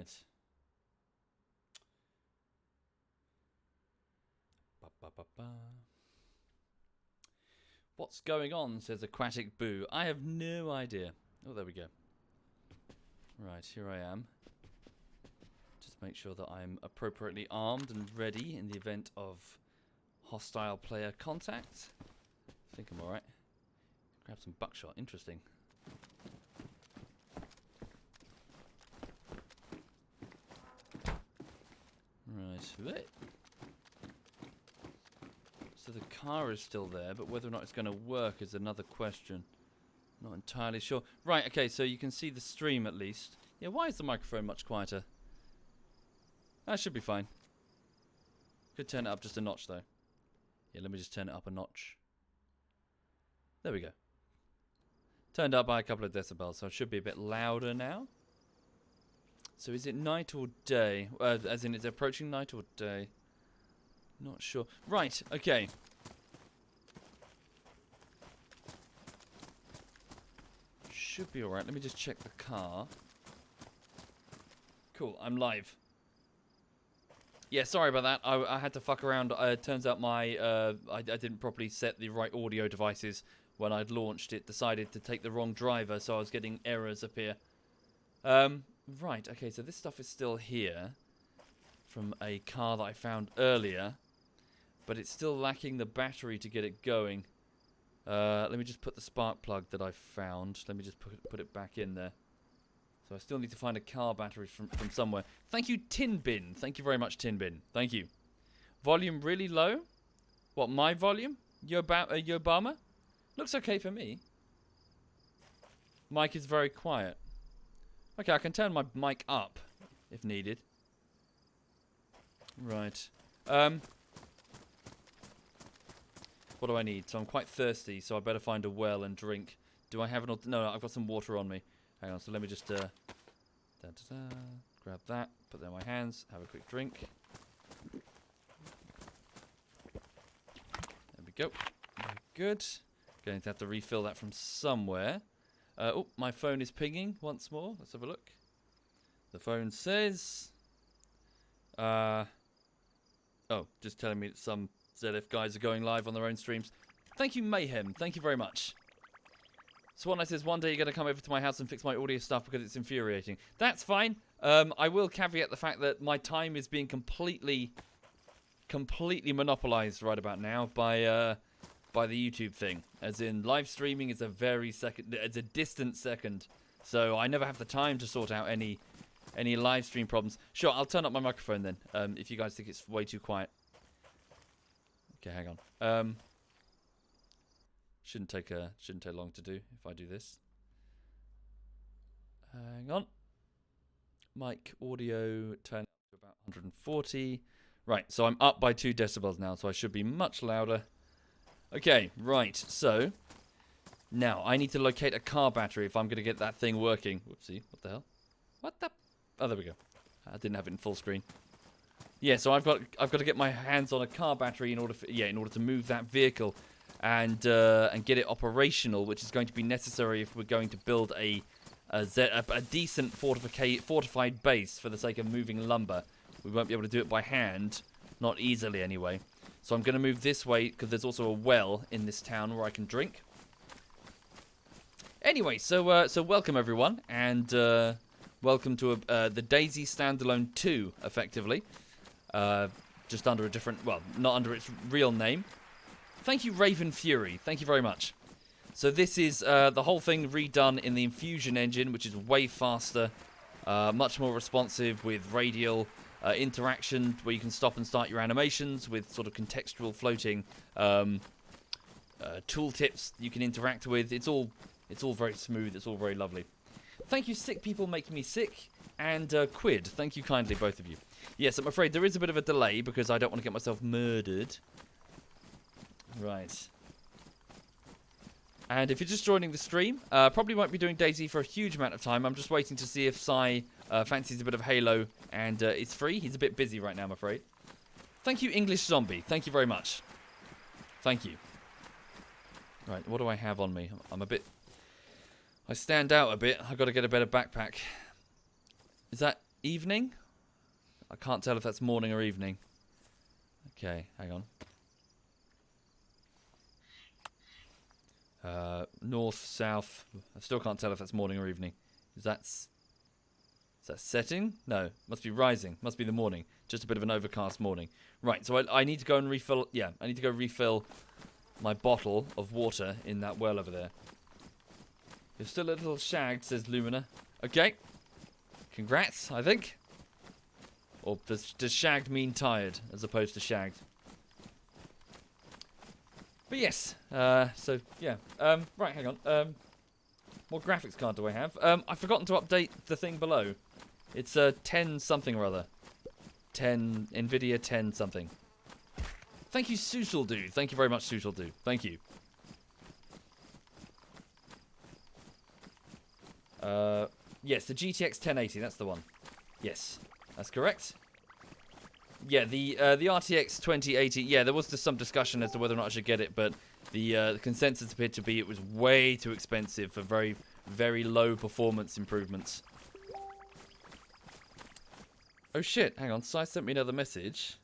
Right. Ba, ba, ba, ba. What's going on, says Aquatic Boo. I have no idea. Oh, there we go. Right, here I am. Just make sure that I'm appropriately armed and ready in the event of hostile player contact. I think I'm alright. Grab some buckshot. Interesting. Right. So the car is still there, but whether or not it's going to work is another question. Not entirely sure. Right, okay, so you can see the stream at least. Yeah, why is the microphone much quieter? That should be fine. Could turn it up just a notch, though. Yeah, let me just turn it up a notch. There we go. Turned up by a couple of decibels, so it should be a bit louder now. So is it night or day? As in, it's approaching night or day? Not sure. Right, okay. Should be alright. Let me just check the car. Cool, I'm live. Yeah, sorry about that. I had to fuck around. Turns out I didn't properly set the right audio devices when I'd launched it. Decided to take the wrong driver, so I was getting errors appear. Right, okay, so this stuff is still here from a car that I found earlier, but it's still lacking the battery to get it going. Let me just put the spark plug that I found. Let me just put it back in there. So I still need to find a car battery from somewhere. Thank you, Tin Bin. Thank you very much, Tin Bin. Thank you. Volume really low? What, my volume? Obama? Looks okay for me. Mic is very quiet. Okay, I can turn my mic up if needed. Right. What do I need? So I'm quite thirsty, so I better find a well and drink. Do I have an... No, I've got some water on me. Hang on, so let me just grab that, put that in my hands, have a quick drink. There we go. Very good. Going to have to refill that from somewhere. Oh, my phone is pinging once more. Let's have a look. The phone says... oh, just telling me that some ZF guys are going live on their own streams. Thank you, Mayhem. Thank you very much. Swan says, one day you're going to come over to my house and fix my audio stuff because it's infuriating. That's fine. I will caveat the fact that my time is being completely monopolized right about now by the YouTube thing. As in, live streaming is it's a distant second. So I never have the time to sort out any live stream problems. Sure, I'll turn up my microphone then, if you guys think it's way too quiet. Okay, hang on. Shouldn't take long to do if I do this. Hang on. Mic audio turn up to about 140. Right, so I'm up by 2 decibels now, so I should be much louder. Okay, right, so now I need to locate a car battery if I'm going to get that thing working. Whoopsie, what the hell? What the? Oh, there we go. I didn't have it in full screen. Yeah, so I've got to get my hands on a car battery in order to move that vehicle. And get it operational, which is going to be necessary if we're going to build a decent fortified base for the sake of moving lumber. We won't be able to do it by hand, not easily anyway. So I'm going to move this way because there's also a well in this town where I can drink. Anyway, so welcome everyone, and welcome to the DayZ Standalone 2, effectively, just under a different, well, not under its real name. Thank you, Raven Fury. Thank you very much. So this is the whole thing redone in the Infusion engine, which is way faster, much more responsive with radial interaction, where you can stop and start your animations with sort of contextual floating tooltips you can interact with. It's all very smooth. It's all very lovely. Thank you, Sick People Making Me Sick, and Quid. Thank you kindly, both of you. Yes, I'm afraid there is a bit of a delay because I don't want to get myself murdered. Right. And if you're just joining the stream, probably won't be doing DayZ for a huge amount of time. I'm just waiting to see if Sai fancies a bit of Halo, and it's free. He's a bit busy right now, I'm afraid. Thank you, English Zombie. Thank you very much. Thank you. Right, what do I have on me? I'm a bit... I stand out a bit. I've got to get a better backpack. Is that... evening. I can't tell if that's morning or evening. Okay, hang on. North, south. I still can't tell if that's morning or evening. Is that setting? No, must be rising. Must be the morning. Just a bit of an overcast morning. Right, so I need to go and refill. Yeah, I need to go refill my bottle of water in that well over there. You're still a little shagged, says Lumina. Okay. Congrats, I think. Or does shagged mean tired as opposed to shagged? But yes, so yeah. Right, hang on. What graphics card do I have? I've forgotten to update the thing below. It's 10 something or other. 10, NVIDIA 10 something. Thank you, Susaldu. Thank you very much, Susaldu. Thank you. Yes, the GTX 1080, that's the one. Yes, that's correct. Yeah, the RTX 2080, yeah, there was just some discussion as to whether or not I should get it, but the consensus appeared to be it was way too expensive for very, very low performance improvements. Oh shit, hang on, Sai sent me another message.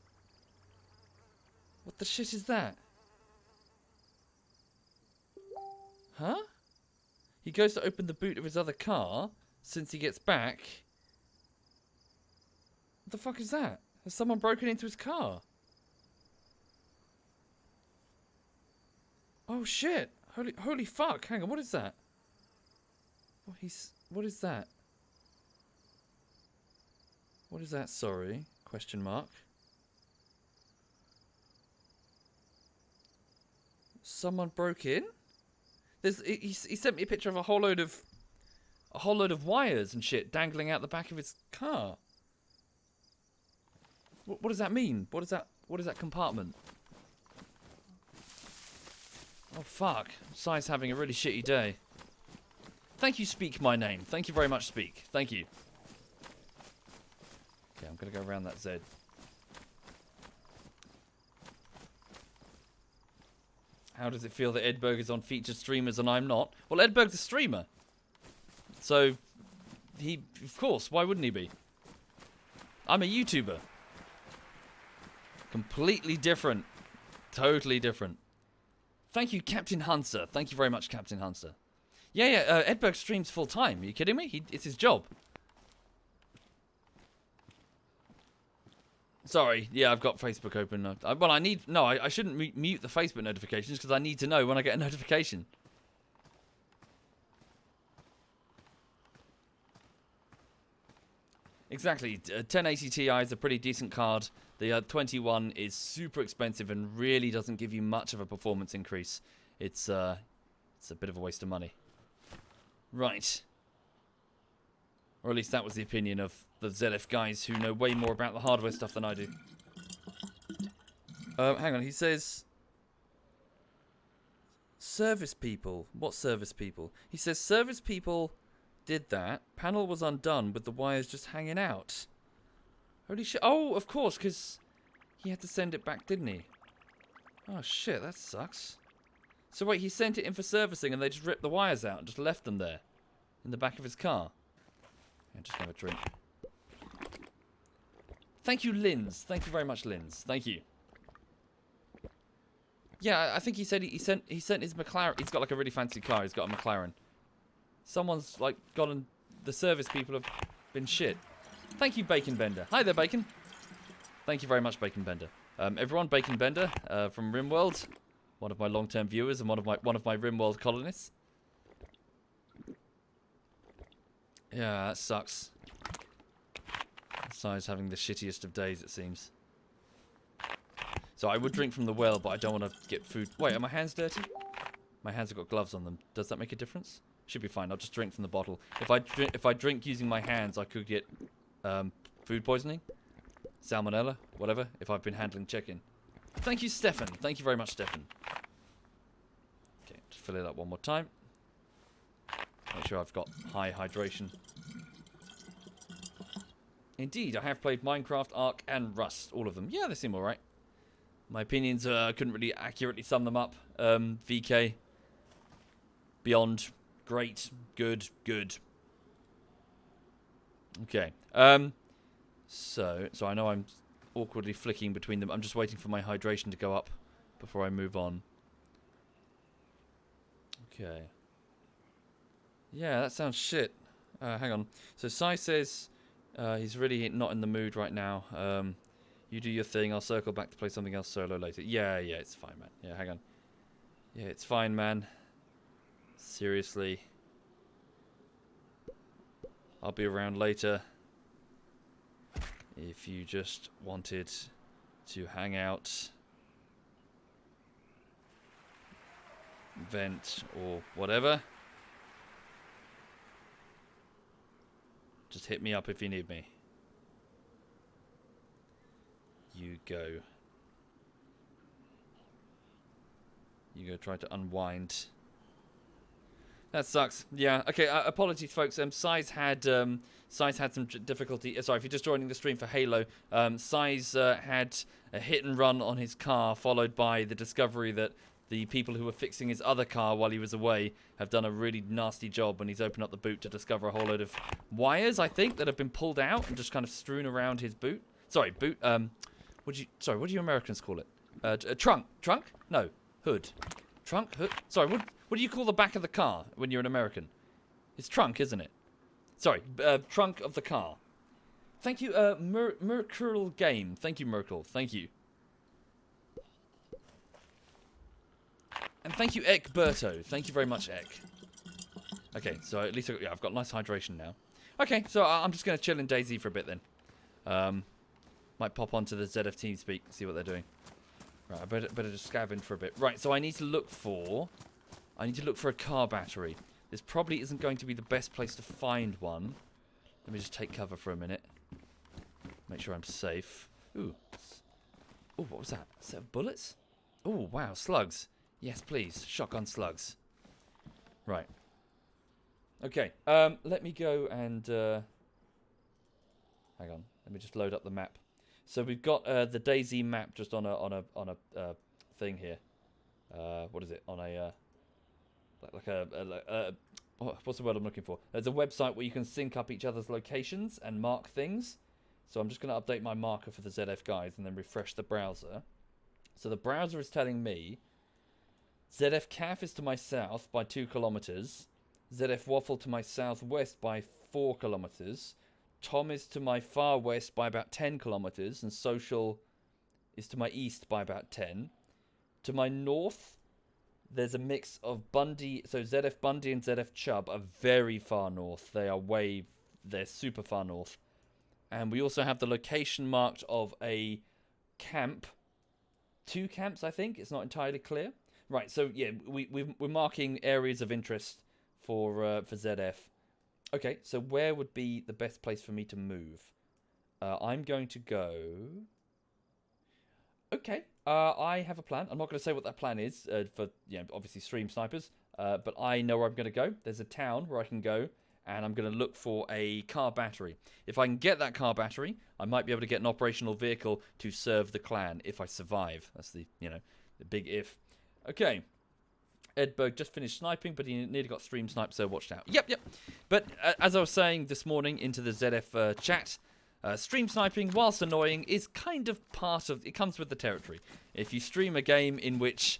What the shit is that? Huh? He goes to open the boot of his other car since he gets back. What the fuck is that? Has someone broken into his car? Oh shit! Holy fuck! Hang on, what is that? What is that? What is that? Sorry? Question mark. Someone broke in? He sent me a picture of a whole load of wires and shit dangling out the back of his car. What does that mean? What is that compartment? Oh fuck. Sai's having a really shitty day. Thank you, Speak My Name. Thank you very much, Speak. Thank you. Okay, I'm gonna go around that Z. How does it feel that Edberg is on featured streamers and I'm not? Well, Edberg's a streamer. So, of course, why wouldn't he be? I'm a YouTuber. Completely different. Totally different. Thank you, Captain Hunter. Thank you very much, Captain Hunter. Yeah, Edberg streams full time. Are you kidding me? It's his job. Sorry, yeah, I've got Facebook open. Well, I shouldn't mute the Facebook notifications because I need to know when I get a notification. Exactly. 1080 Ti is a pretty decent card. The 21 is super expensive and really doesn't give you much of a performance increase. It's a bit of a waste of money. Right. Or at least that was the opinion of the ZF guys who know way more about the hardware stuff than I do. Hang on, he says... Service people. What service people? He says service people did that. Panel was undone with the wires just hanging out. Holy shit. Oh, of course, because he had to send it back, didn't he? Oh shit, that sucks. So wait, he sent it in for servicing and they just ripped the wires out and just left them there. In the back of his car. I'm just gonna have a drink. Thank you, Linz. Thank you very much, Linz. Thank you. Yeah, I think he said he sent his McLaren. He's got like a really fancy car. He's got a McLaren. Someone's like gotten the service people have been shit. Thank you, Bacon Bender. Hi there, Bacon. Thank you very much, Bacon Bender. Everyone, Bacon Bender from RimWorld, one of my long-term viewers and one of my RimWorld colonists. Yeah, that sucks. Sai's having the shittiest of days, it seems. So I would drink from the well, but I don't want to get food. Wait, are my hands dirty? My hands have got gloves on them. Does that make a difference? Should be fine. I'll just drink from the bottle. If I drink using my hands, I could get food poisoning, salmonella, whatever. If I've been handling chicken. Thank you, Stefan. Thank you very much, Stefan. Okay, just fill it up one more time. Make sure I've got high hydration. Indeed, I have played Minecraft, Ark, and Rust. All of them. Yeah, they seem alright. My opinions, couldn't really accurately sum them up. VK. Beyond. Great. Good. Good. Okay. So I know I'm awkwardly flicking between them. I'm just waiting for my hydration to go up before I move on. Okay. Yeah, that sounds shit. Hang on. So Sai says he's really not in the mood right now. You do your thing. I'll circle back to play something else solo later. Yeah, it's fine, man. Yeah, hang on. Yeah, it's fine, man. Seriously. I'll be around later. If you just wanted to hang out, vent, or whatever, just hit me up if you need me. You go. You go try to unwind. That sucks. Yeah. Okay. Apologies, folks. Sai's had some difficulty. Sorry, if you're just joining the stream for Halo. Sai's had a hit and run on his car, followed by the discovery that the people who were fixing his other car while he was away have done a really nasty job when he's opened up the boot to discover a whole load of wires, I think, that have been pulled out and just kind of strewn around his boot. Sorry, boot. What do you Americans call it? Trunk. Trunk? No. Hood. Trunk? Hood? Sorry, what do you call the back of the car when you're an American? It's trunk, isn't it? Sorry, trunk of the car. Thank you, Mercurial Game. Thank you, Merkel. Thank you. And thank you, Ekberto. Thank you very much, Ek. Okay, so at least I've got nice hydration now. Okay, so I'm just going to chill in DayZ for a bit then. Might pop onto the ZF TeamSpeak, see what they're doing. Right, I better just scavenge for a bit. Right, so I need to look for a car battery. This probably isn't going to be the best place to find one. Let me just take cover for a minute. Make sure I'm safe. Ooh. Ooh, what was that? A set of bullets? Ooh, wow, slugs. Yes, please. Shotgun slugs. Right. Okay, let me go and... hang on. Let me just load up the map. So we've got the DayZ map just on a thing here. What is it? On a what's the word I'm looking for? There's a website where you can sync up each other's locations and mark things. So I'm just going to update my marker for the ZF guys and then refresh the browser. So the browser is telling me ZF CAF is to my south by 2 kilometers. ZF Waffle to my southwest by 4 kilometers. Tom is to my far west by about 10 kilometers, and Social is to my east by about 10. To my north, there's a mix of Bundy, so ZF Bundy and ZF Chubb are very far north. They're super far north. And we also have the location marked of a camp. 2 camps, I think. It's not entirely clear. Right, so yeah, we're marking areas of interest for ZF. Okay, so where would be the best place for me to move? I'm going to go... Okay, I have a plan. I'm not going to say what that plan is for, obviously stream snipers. But I know where I'm going to go. There's a town where I can go, and I'm going to look for a car battery. If I can get that car battery, I might be able to get an operational vehicle to serve the clan if I survive. That's the big if. Okay. Edberg just finished sniping, but he nearly got stream sniped, so watched out. Yep. But as I was saying this morning into the ZF chat, stream sniping, whilst annoying, is kind of part of... It comes with the territory. If you stream a game in which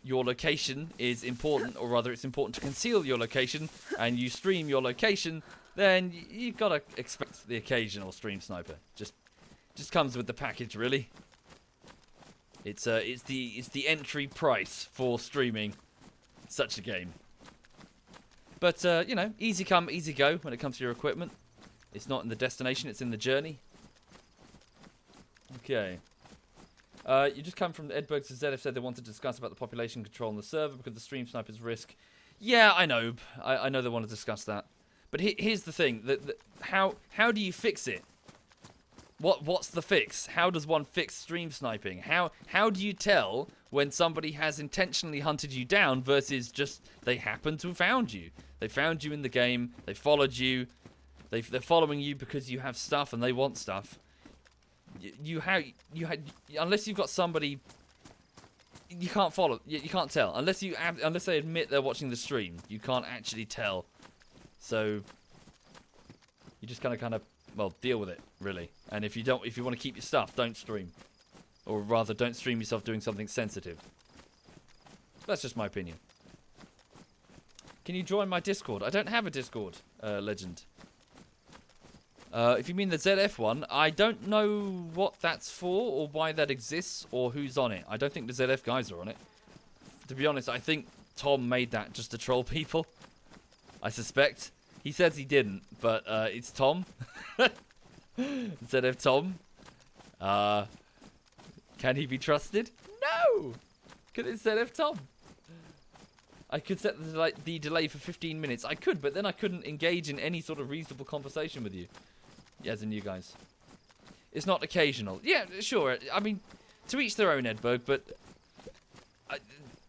your location is important, or rather it's important to conceal your location, and you stream your location, then you've got to expect the occasional stream sniper. Just comes with the package, really. It's the entry price for streaming such a game. But easy come, easy go when it comes to your equipment. It's not in the destination, it's in the journey. Okay. You just come from Edberg to ZF said they wanted to discuss about the population control on the server because the stream snipers risk. Yeah, I know. I know they want to discuss that. But here's the thing. How do you fix it? What's the fix? How does one fix stream sniping? How do you tell when somebody has intentionally hunted you down versus just they happen to have found you? They found you in the game. They followed you. They're following you because you have stuff and they want stuff. Unless you've got somebody, you can't follow. You can't tell unless they admit they're watching the stream. You can't actually tell. So you just kind of well, deal with it, really. And if you want to keep your stuff, don't stream. Or rather, don't stream yourself doing something sensitive. That's just my opinion. Can you join my Discord? I don't have a Discord, Legend. If you mean the ZF one, I don't know what that's for or why that exists or who's on it. I don't think the ZF guys are on it. To be honest, I think Tom made that just to troll people. I suspect. He says he didn't, but it's Tom. ZF Tom. Can he be trusted? No! Because it's ZF Tom. I could set the delay for 15 minutes. I could, but then I couldn't engage in any sort of reasonable conversation with you. As in you guys. It's not occasional. Yeah, sure. I mean, to each their own, Edberg, but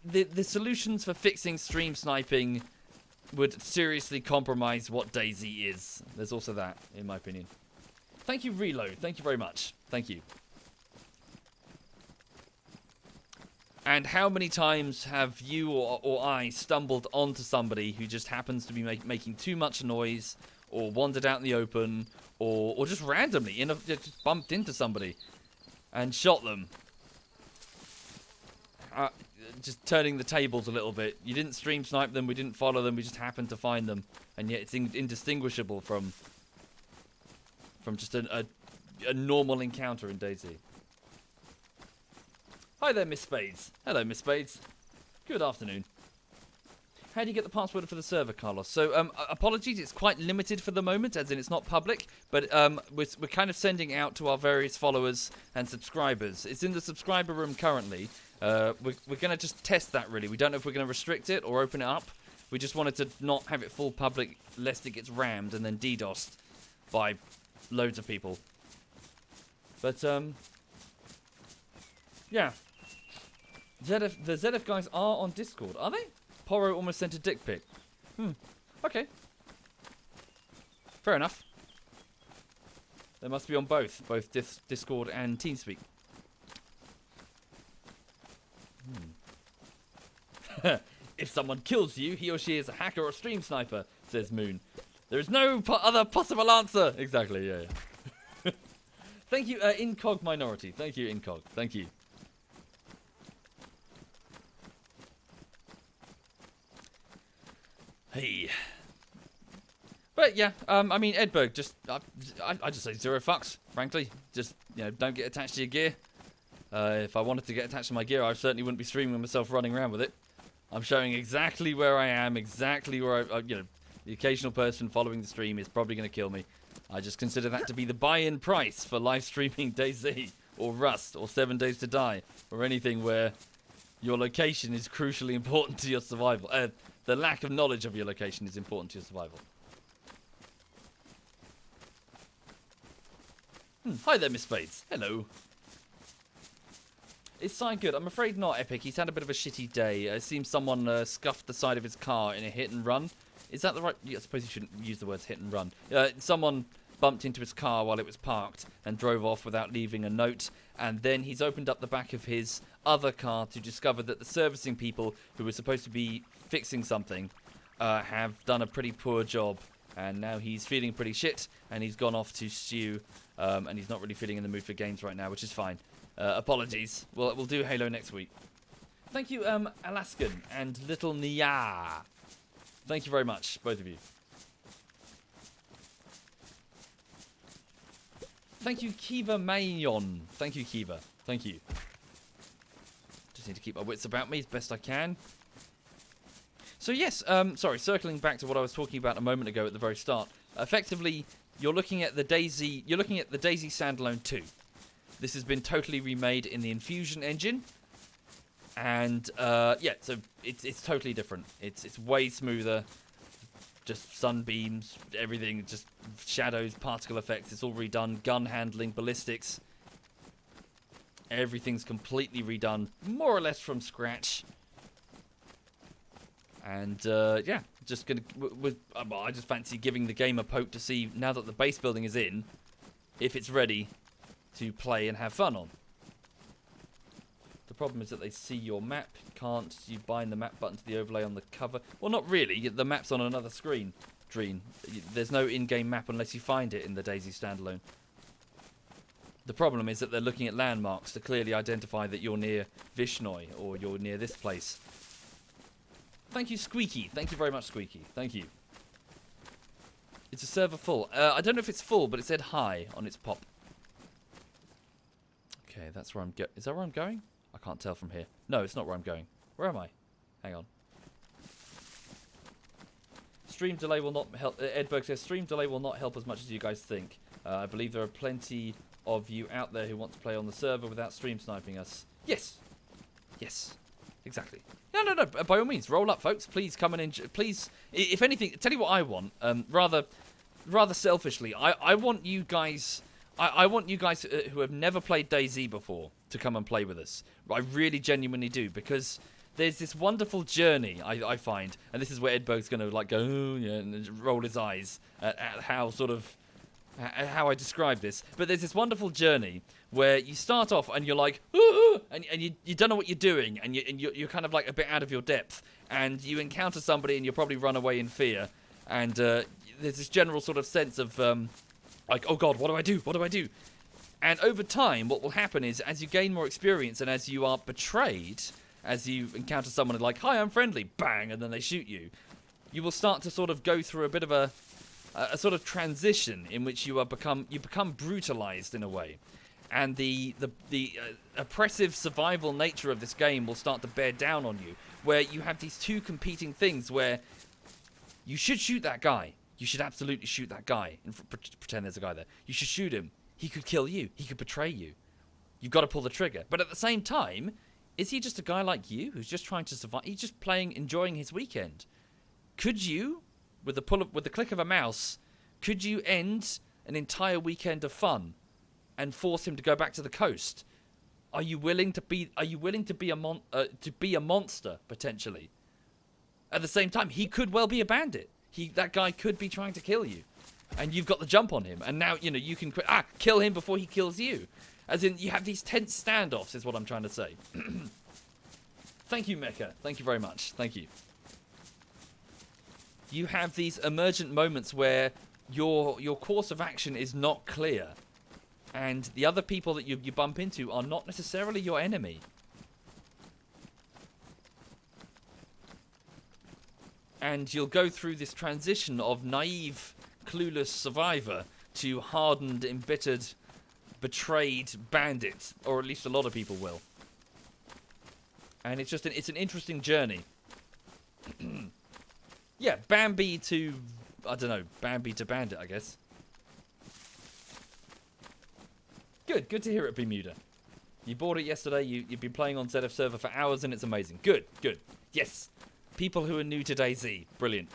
the solutions for fixing stream sniping would seriously compromise what DayZ is. There's also that, in my opinion. Thank you, Reload. Thank you very much. Thank you. And how many times have you or I stumbled onto somebody who just happens to be making too much noise, or wandered out in the open, or just randomly just bumped into somebody and shot them? Just turning the tables a little bit. You didn't stream snipe them, we didn't follow them, we just happened to find them, and yet it's indistinguishable from just a normal encounter in DayZ. Hi there, Miss Spades. Hello, Miss Spades. Good afternoon. How do you get the password for the server, Carlos? So, apologies, it's quite limited for the moment, as in it's not public, but we're kind of sending out to our various followers and subscribers. It's in the subscriber room currently. We're going to just test that, really. We don't know if we're going to restrict it or open it up. We just wanted to not have it full public, lest it gets rammed and then DDoSed by loads of people. But, yeah. The ZF guys are on Discord, are they? Poro almost sent a dick pic. Okay. Fair enough. They must be on both Discord and TeamSpeak. If someone kills you, he or she is a hacker or stream sniper, says Moon. There is no other possible answer. Exactly, yeah. Thank you, Incog Minority. Thank you, Incog. Thank you. Hey. But yeah, I mean, Edberg, just I just say zero fucks, frankly. Just, you know, don't get attached to your gear. If I wanted to get attached to my gear, I certainly wouldn't be streaming myself running around with it. I'm showing exactly where I am, exactly where you know, the occasional person following the stream is probably going to kill me. I just consider that to be the buy-in price for live streaming DayZ, or Rust, or 7 Days to Die, or anything where your location is crucially important to your survival. The lack of knowledge of your location is important to your survival. Hi there, Miss Spades. Hello. Is Sai good? I'm afraid not, Epic. He's had a bit of a shitty day. It seems someone scuffed the side of his car in a hit and run. Is that the right... I suppose you shouldn't use the words hit and run. Someone bumped into his car while it was parked and drove off without leaving a note. And then he's opened up the back of his other car to discover that the servicing people who were supposed to be fixing something have done a pretty poor job. And now he's feeling pretty shit, and he's gone off to stew, and he's not really feeling in the mood for games right now, which is fine. Apologies. We'll do Halo next week. Thank you, Alaskan and Little Nia. Thank you very much, both of you. Thank you, Kiva Mayon. Thank you, Kiva. Thank you. Just need to keep my wits about me as best I can. So yes, sorry, circling back to what I was talking about a moment ago at the very start. Effectively, you're looking at the DayZ Standalone 2. This has been totally remade in the Infusion engine. And yeah, so it's totally different. It's way smoother. Just sunbeams, everything, just shadows, particle effects. It's all redone. Gun handling, ballistics. Everything's completely redone, more or less from scratch. And yeah, just gonna. I just fancy giving the game a poke to see, now that the base building is in, if it's ready to play and have fun on. The problem is that they see your map. You bind the map button to the overlay on the cover. Well, not really. The map's on another screen. Dreen. There's no in-game map unless you find it in the DayZ standalone. The problem is that they're looking at landmarks to clearly identify that you're near Vishnoi or you're near this place. Thank you, Squeaky. Thank you very much, Squeaky. Thank you. It's a server full. I don't know if it's full, but it said hi on its pop. Okay, that's where I'm going. Is that where I'm going? I can't tell from here. No, it's not where I'm going. Where am I? Hang on. Stream delay will not help. Edberg says stream delay will not help as much as you guys think. I believe there are plenty of you out there who want to play on the server without stream sniping us. Yes. Yes. Exactly. No. By all means, roll up, folks. Please come and enjoy. Please, if anything, tell you what I want. Rather selfishly, I want you guys. I want you guys who have never played DayZ before to come and play with us. I really genuinely do, because there's this wonderful journey I find, and this is where Edberg's going to like go, oh, yeah, and roll his eyes at how sort of how I describe this. But there's this wonderful journey where you start off and you're like, ooh, and you don't know what you're doing, and you're kind of like a bit out of your depth, and you encounter somebody and you'll probably run away in fear, and there's this general sort of sense of like, oh god, what do I do? What do I do? And over time, what will happen is, as you gain more experience and as you are betrayed, as you encounter someone like, hi, I'm friendly, bang, and then they shoot you, you will start to sort of go through a bit of a sort of transition in which you become brutalized in a way. And the oppressive survival nature of this game will start to bear down on you, where you have these two competing things where you should shoot that guy. You should absolutely shoot that guy and pretend there's a guy there. You should shoot him. He could kill you. He could betray you. You've got to pull the trigger. But at the same time, is he just a guy like you who's just trying to survive? He's just playing, enjoying his weekend. Could you, with the click of a mouse, could you end an entire weekend of fun and force him to go back to the coast? Are you willing to be a monster potentially? At the same time, he could well be a bandit. That guy could be trying to kill you, and you've got the jump on him, and now you can kill him before he kills you. As in, you have these tense standoffs, is what I'm trying to say. Thank you, Mecha. Thank you very much. Thank you. You have these emergent moments where your course of action is not clear, and the other people that you bump into are not necessarily your enemy. And you'll go through this transition of naive, clueless survivor to hardened, embittered, betrayed bandit, or at least a lot of people will. And it's an interesting journey. Yeah, Bambi to, I don't know, Bambi to bandit, I guess. Good to hear it, Bermuda. You bought it yesterday, you've been playing on ZF server for hours, and it's amazing. Good. Yes. People who are new to DayZ. Brilliant.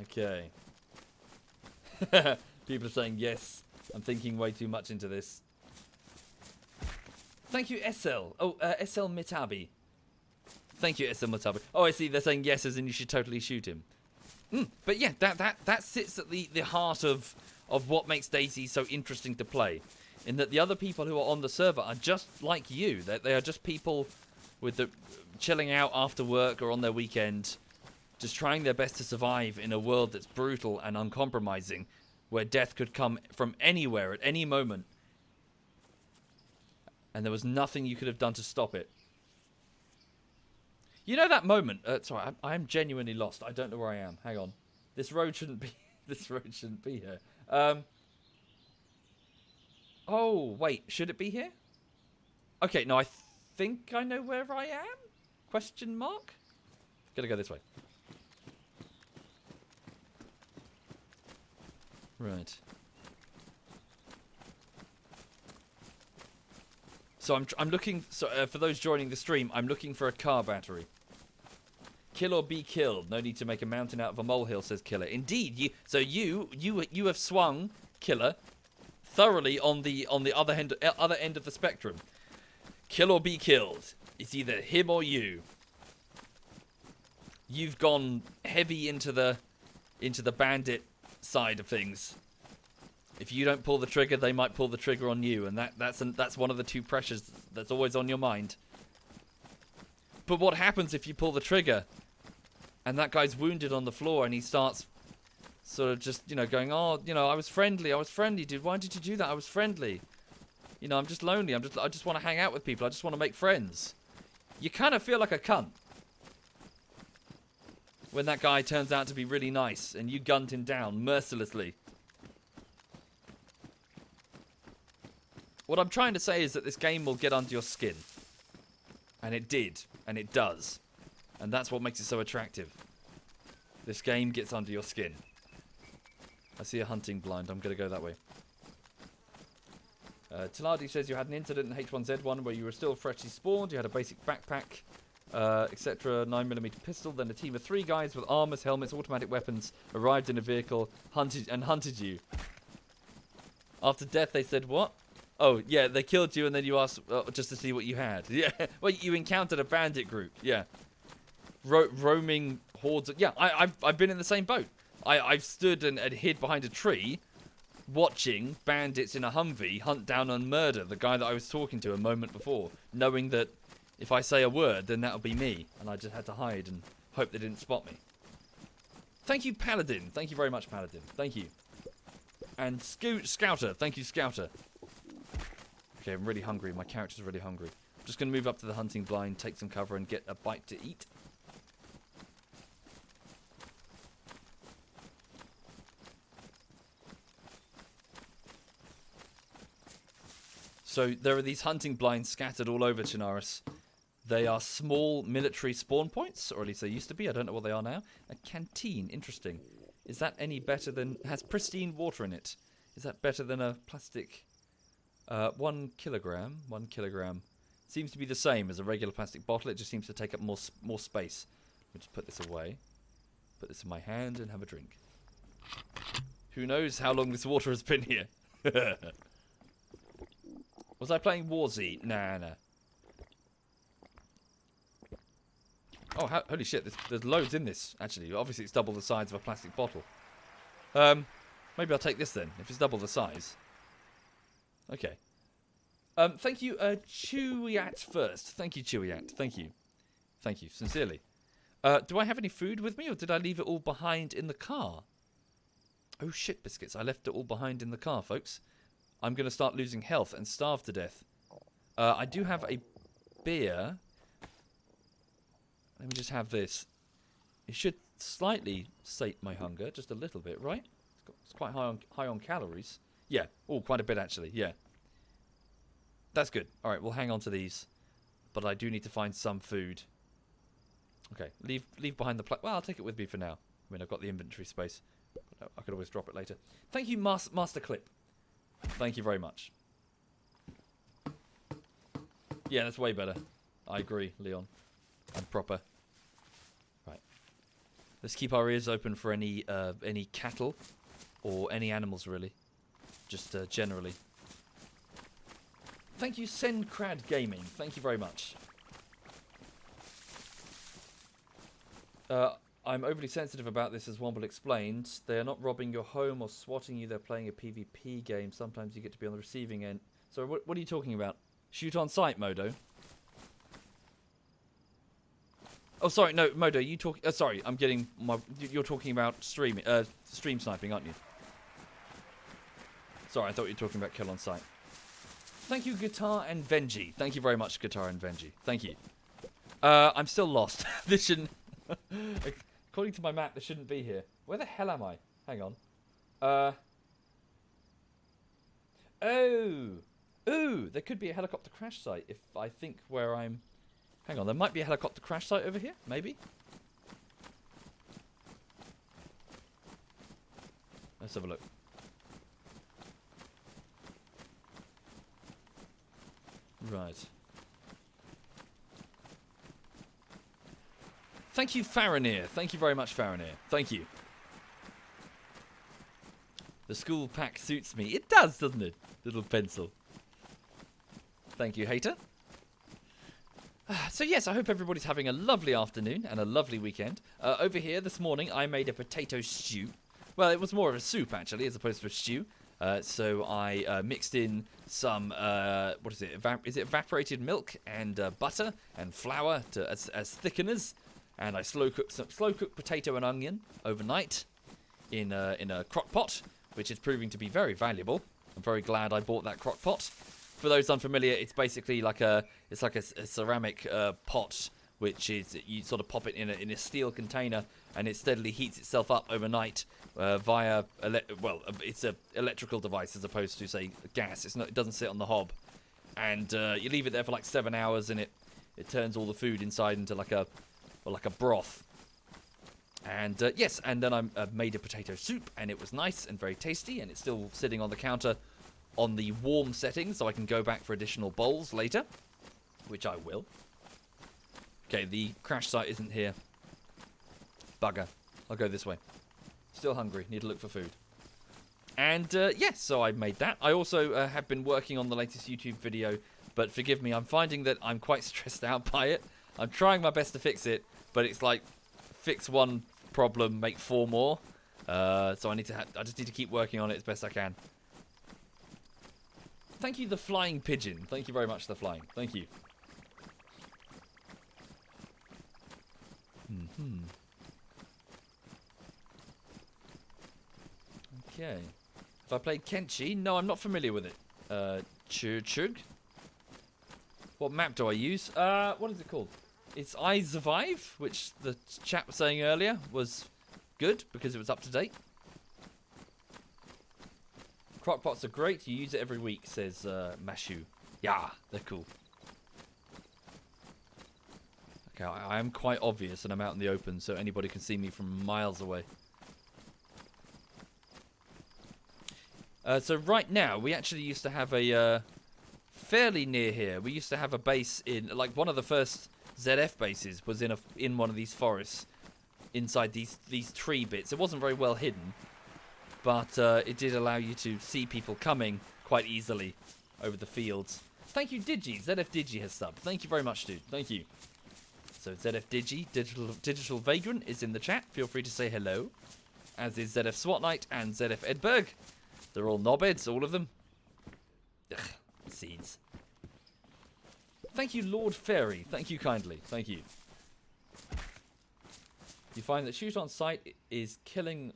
Okay. People are saying yes. I'm thinking way too much into this. Thank you, SL. Oh, SL Mitabi. Thank you, SL Mitabi. Oh, I see. They're saying yes, as in you should totally shoot him. But yeah, that sits at the heart of what makes DayZ so interesting to play. In that the other people who are on the server are just like you. They are just people with the chilling out after work or on their weekend, just trying their best to survive in a world that's brutal and uncompromising, where death could come from anywhere at any moment, and there was nothing you could have done to stop it. You know that moment? Sorry, I am genuinely lost. I don't know where I am. Hang on. This road shouldn't be. This road shouldn't be here. Oh, wait, should it be here? Okay, no, I think I know where I am? Question mark? Gotta go this way. Right. So I'm looking, for those joining the stream, I'm looking for a car battery. Kill or be killed. No need to make a mountain out of a molehill, says Killer. Indeed, you have swung, Killer, thoroughly on the other end of the spectrum. Kill or be killed. It's either him or you. You've gone heavy into the bandit side of things. If you don't pull the trigger, they might pull the trigger on you, and that's one of the two pressures that's always on your mind. But what happens if you pull the trigger and that guy's wounded on the floor and he starts sort of just, you know, going, oh, you know, I was friendly, dude. Why did you do that? I was friendly. You know, I'm just lonely. I just want to hang out with people. I just want to make friends. You kind of feel like a cunt when that guy turns out to be really nice and you gunned him down mercilessly. What I'm trying to say is that this game will get under your skin. And it did. And it does. And that's what makes it so attractive. This game gets under your skin. I see a hunting blind. I'm going to go that way. Tiladi says you had an incident in H1Z1 where you were still freshly spawned. You had a basic backpack, etc. 9mm pistol. Then a team of 3 guys with armors, helmets, automatic weapons arrived in a vehicle, hunted you. After death, they said what? Oh, yeah, they killed you and then you asked just to see what you had. Yeah, well, you encountered a bandit group. Yeah, roaming hordes. Yeah, I've been in the same boat. I've stood and hid behind a tree, watching bandits in a Humvee hunt down and murder the guy that I was talking to a moment before, knowing that if I say a word, then that'll be me, and I just had to hide and hope they didn't spot me. Thank you, Paladin. Thank you very much, Paladin. Thank you. And Scouter. Thank you, Scouter. Okay, I'm really hungry. My character's really hungry. I'm just going to move up to the hunting blind, take some cover, and get a bite to eat. So there are these hunting blinds scattered all over Chinaris. They are small military spawn points, or at least they used to be. I don't know what they are now. A canteen. Interesting. Is that any better than... has pristine water in it. Is that better than a plastic... 1 kilogram. 1 kilogram. Seems to be the same as a regular plastic bottle. It just seems to take up more space. We'll just put this away. Put this in my hand and have a drink. Who knows how long this water has been here? Was I playing War Z? Nah. Oh, holy shit. There's loads in this, actually. Obviously, it's double the size of a plastic bottle. Maybe I'll take this then, if it's double the size. Okay. Thank you, Chewyat first. Thank you, Chewyat. Thank you. Thank you, sincerely. Do I have any food with me, or did I leave it all behind in the car? Oh, shit, biscuits. I left it all behind in the car, folks. I'm going to start losing health and starve to death. I do have a beer. Let me just have this. It should slightly sate my hunger, just a little bit, right? It's quite high on calories. Yeah. Oh, quite a bit, actually. Yeah. That's good. All right, we'll hang on to these. But I do need to find some food. Okay, leave behind the... well, I'll take it with me for now. I mean, I've got the inventory space. But I could always drop it later. Thank you, Master Clip. Thank you very much. Yeah, that's way better. I agree, Leon. I'm proper. Right. Let's keep our ears open for any cattle or any animals, really. Just generally. Thank you, Sencrad Gaming. Thank you very much. I'm overly sensitive about this, as Womble explained. They are not robbing your home or swatting you. They're playing a PvP game. Sometimes you get to be on the receiving end. So what are you talking about? Shoot on sight, Modo? Oh, sorry, no, Modo, you talk... sorry, I'm getting my... You're talking about stream sniping, aren't you? Sorry, I thought you were talking about kill on sight. Thank you, Guitar and Venji. Thank you very much, Guitar and Venji. Thank you. I'm still lost. This shouldn't... According to my map, this shouldn't be here. Where the hell am I? Hang on. Oh! Ooh! There could be a helicopter crash site if I think where I'm... Hang on, there might be a helicopter crash site over here, maybe? Let's have a look. Right. Thank you, Faranir. Thank you very much, Faranir. Thank you. The school pack suits me. It does, doesn't it? Little pencil. Thank you, hater. So yes, I hope everybody's having a lovely afternoon and a lovely weekend. Over here this morning, I made a potato stew. Well, it was more of a soup, actually, as opposed to a stew. So I mixed in some, what is it? Is it evaporated milk and butter and flour as thickeners, and I slow cooked potato and onion overnight in a crock pot, which is proving to be very valuable. I'm very glad I bought that crock pot. For those unfamiliar, it's basically like a ceramic pot, which is you sort of pop it in a steel container, and it steadily heats itself up overnight via it's an electrical device as opposed to, say, gas. It doesn't sit on the hob, and you leave it there for like 7 hours, and it turns all the food inside into like a broth. And yes, and then I made a potato soup, and it was nice and very tasty, and it's still sitting on the counter on the warm setting, so I can go back for additional bowls later, which I will. Okay, the crash site isn't here. Bugger. I'll go this way. Still hungry. Need to look for food. And yes, so I made that. I also have been working on the latest YouTube video, but forgive me, I'm finding that I'm quite stressed out by it. I'm trying my best to fix it, but it's like fix one problem, make 4 more. So I just need to keep working on it as best I can. Thank you, the flying pigeon. Thank you very much, the flying. Thank you. Okay. Have I played Kenshi? No, I'm not familiar with it. Chug. What map do I use? What is it called? It's I Survive, which the chap was saying earlier was good because it was up to date. Crockpots are great. You use it every week, says Mashu. Yeah, they're cool. Okay, I am quite obvious and I'm out in the open, so anybody can see me from miles away. So right now, we actually used to have a fairly near here. We used to have a base in, like, one of the first ZF bases was in one of these forests, inside these tree bits. It wasn't very well hidden, but it did allow you to see people coming quite easily over the fields. Thank you, Digi. ZF Digi has subbed. Thank you very much, dude. Thank you. So ZF Digi, Digital Vagrant, is in the chat. Feel free to say hello. As is ZF SWAT Knight and ZF Edberg. They're all knobheads, all of them. Ugh, seeds. Thank you, Lord Fairy. Thank you kindly. Thank you. You find that shoot on sight is killing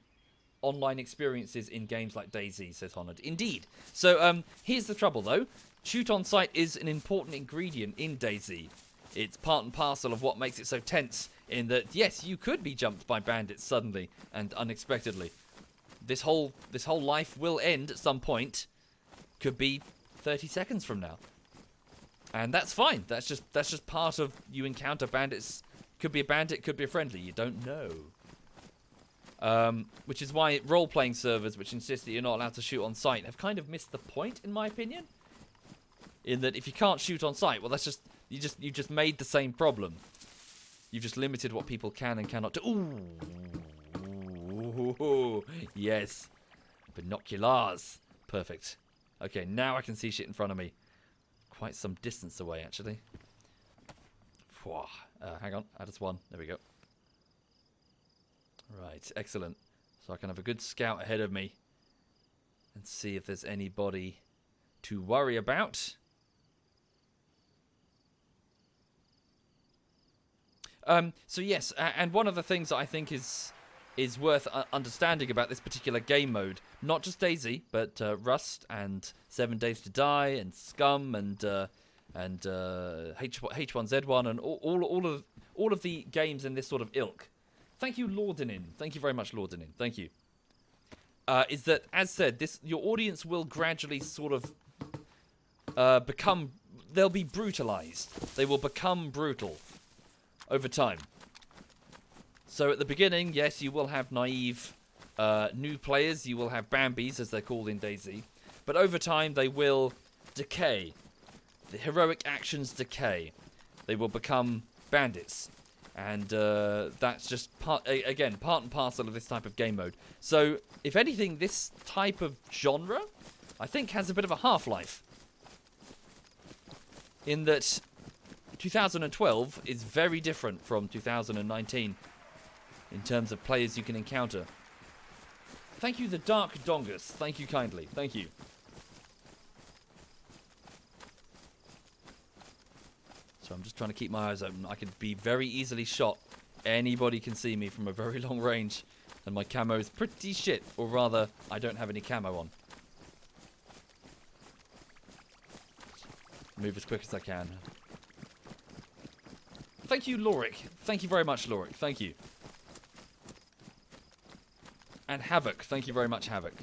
online experiences in games like DayZ, says Honoured. Indeed. So here's the trouble, though. Shoot on sight is an important ingredient in DayZ. It's part and parcel of what makes it so tense, in that, yes, you could be jumped by bandits suddenly and unexpectedly. This whole life will end at some point. Could be 30 seconds from now. And that's fine. That's just part of, you encounter bandits. Could be a bandit, could be a friendly. You don't know. Which is why role-playing servers, which insist that you're not allowed to shoot on sight, have kind of missed the point, in my opinion. In that if you can't shoot on sight, well, that's just you just made the same problem. You've just limited what people can and cannot do. Ooh, yes, binoculars, perfect. Okay, now I can see shit in front of me. Quite some distance away, actually. Hang on, add us one. There we go. Right, excellent. So I can have a good scout ahead of me and see if there's anybody to worry about. So yes, and one of the things that I think is worth understanding about this particular game mode, not just DayZ, but Rust and 7 Days to Die and Scum and H1Z1 and all of the games in this sort of ilk. Thank you, Lordinin. Thank you very much, Lordinin. Thank you. Is that, as said, your audience will gradually sort of they'll be brutalized. They will become brutal over time. So at the beginning, yes, you will have naive new players. You will have Bambis, as they're called in DayZ. But over time, they will decay. The heroic actions decay. They will become bandits. And that's just, part and parcel of this type of game mode. So, if anything, this type of genre, I think, has a bit of a half-life. In that 2012 is very different from 2019 in terms of players you can encounter. Thank you, the Dark Dongus. Thank you kindly. Thank you. So I'm just trying to keep my eyes open. I could be very easily shot. Anybody can see me from a very long range. And my camo is pretty shit. Or rather, I don't have any camo on. Move as quick as I can. Thank you, Lorik. Thank you very much, Lorik. Thank you. And Havoc. Thank you very much, Havoc.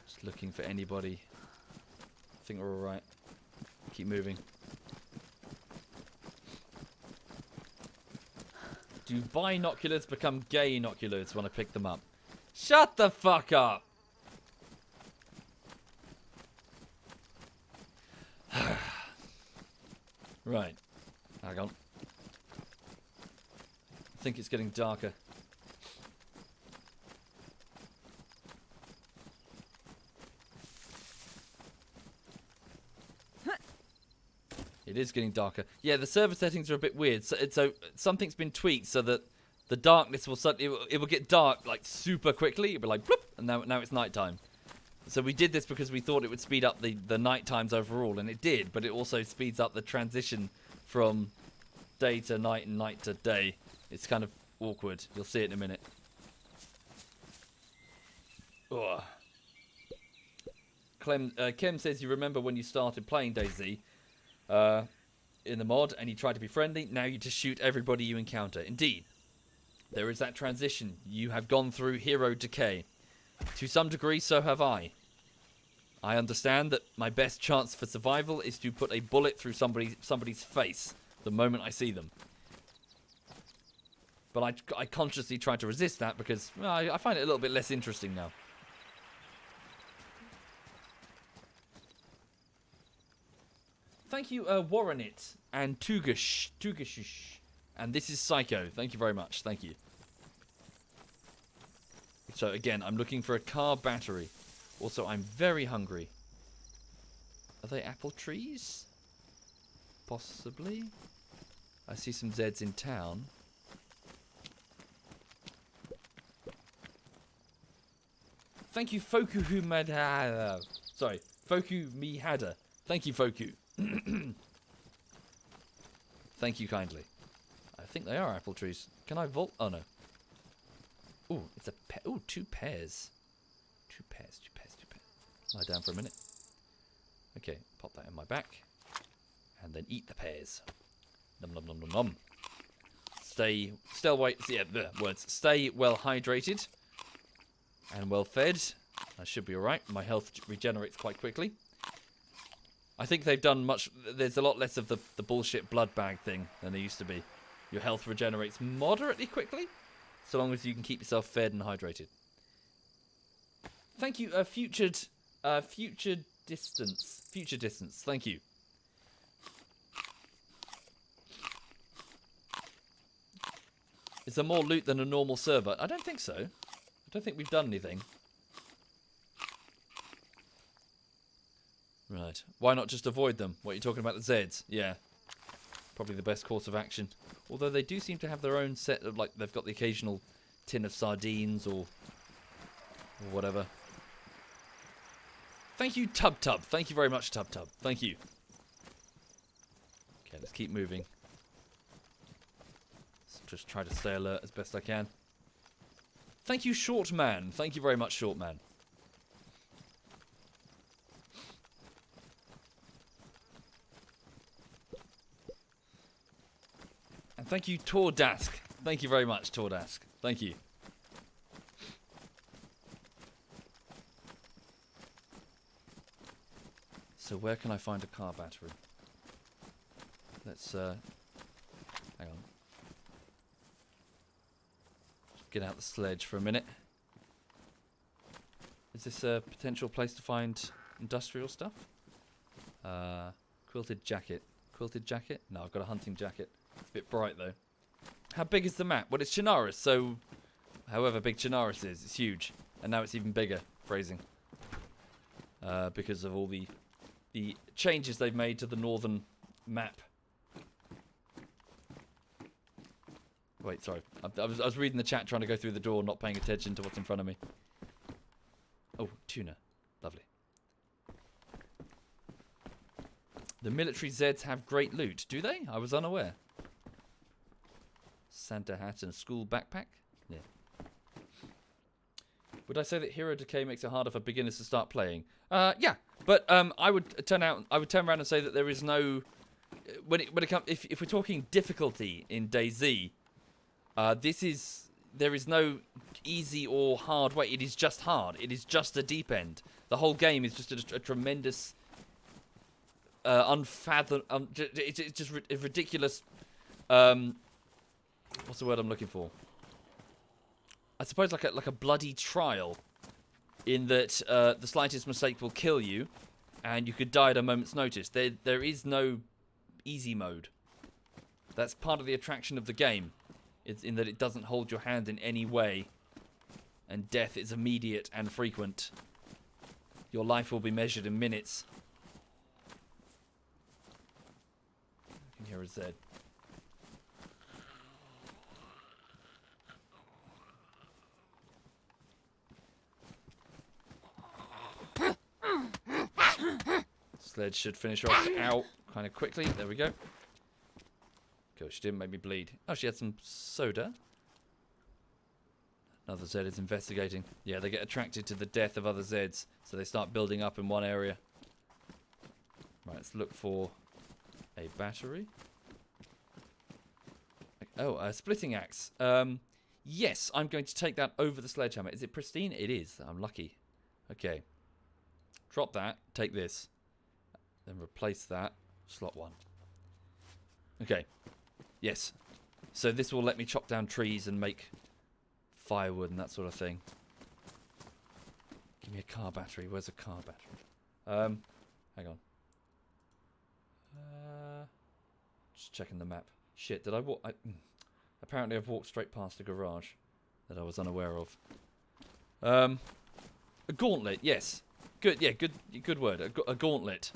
Just looking for anybody. I think we're alright. Keep moving. Do binoculars become gay inoculars when I pick them up? Shut the fuck up! Right. Hang on. I think it's getting darker. It is getting darker. Yeah, the server settings are a bit weird. So something's been tweaked so that the darkness will suddenly... It will get dark, like, super quickly. It'll be like, bloop, and now it's nighttime. So we did this because we thought it would speed up the night times overall, and it did, but it also speeds up the transition from day to night and night to day. It's kind of awkward. You'll see it in a minute. Ugh. Kim says you remember when you started playing DayZ in the mod and you tried to be friendly. Now you just shoot everybody you encounter. Indeed. There is that transition. You have gone through hero decay. To some degree, so have I. I understand that my best chance for survival is to put a bullet through somebody's face the moment I see them. But I consciously try to resist that because well, I find it a little bit less interesting now. Thank you, Warrenit and Tugash. And this is Psycho. Thank you very much. Thank you. So again, I'm looking for a car battery. Also, I'm very hungry. Are they apple trees? Possibly. I see some Zeds in town. Thank you, Foku Humada. Sorry, Foku Mihada. Thank you, Foku. Thank you kindly. I think they are apple trees. Can I vault? Oh no. Ooh, it's a pair. Ooh, 2 pairs. 2 pairs. Lie down for a minute. Okay, pop that in my back. And then eat the pears. Nom nom nom nom nom. Stay well hydrated. And well fed. I should be alright. My health regenerates quite quickly. I think they've done much... There's a lot less of the bullshit blood bag thing than there used to be. Your health regenerates moderately quickly. So long as you can keep yourself fed and hydrated. Thank you, future distance. Thank you. Is there more loot than a normal server? I don't think so. I don't think we've done anything. Right. Why not just avoid them? What are you talking about, the Zeds? Yeah. Probably the best course of action. Although they do seem to have their own set of, like, they've got the occasional tin of sardines or whatever. Thank you, Tub. Thank you very much, Tub. Thank you. Okay, let's keep moving. Let's just try to stay alert as best I can. Thank you, Short Man. Thank you very much, Short Man. And thank you, Tordask. Thank you very much, Tordask. Thank you. So where can I find a car battery? Let's, hang on. Get out the sledge for a minute. Is this a potential place to find industrial stuff? Quilted jacket. Quilted jacket? No, I've got a hunting jacket. It's a bit bright though. How big is the map? Well, it's Chernarus, so however big Chernarus is, it's huge. And now it's even bigger, phrasing. Because of all the changes they've made to the northern map. Wait, sorry. I was reading the chat, trying to go through the door, not paying attention to what's in front of me. Oh, tuna. Lovely. The military Zeds have great loot. Do they? I was unaware. Santa hat and school backpack? Yeah. Would I say that hero decay makes it harder for beginners to start playing? Yeah. But I would turn around and say that there is no when it comes if we're talking difficulty in DayZ, there is no easy or hard way. It is just hard. It is just a deep end. The whole game is just a tremendous, it's just a ridiculous. What's the word I'm looking for? I suppose like a bloody trial, in that the slightest mistake will kill you, and you could die at a moment's notice. There is no easy mode. That's part of the attraction of the game. It's in that it doesn't hold your hand in any way, and death is immediate and frequent. Your life will be measured in minutes. I can hear a Z. Sledge should finish her off out kind of quickly. There we go. Cool, she didn't make me bleed. Oh, she had some soda. Another Z is investigating. Yeah, they get attracted to the death of other Zs, so they start building up in one area. Right, let's look for a battery. Oh, a splitting axe. Yes, I'm going to take that over the sledgehammer. Is it pristine? It is. I'm lucky. Okay. Drop that. Take this. Then replace that. Slot 1. Okay. Yes. So this will let me chop down trees and make firewood and that sort of thing. Give me a car battery. Where's a car battery? Hang on. Just checking the map. Shit, did I walk? Apparently I've walked straight past a garage that I was unaware of. A gauntlet, yes. Good, yeah, good word. A gauntlet.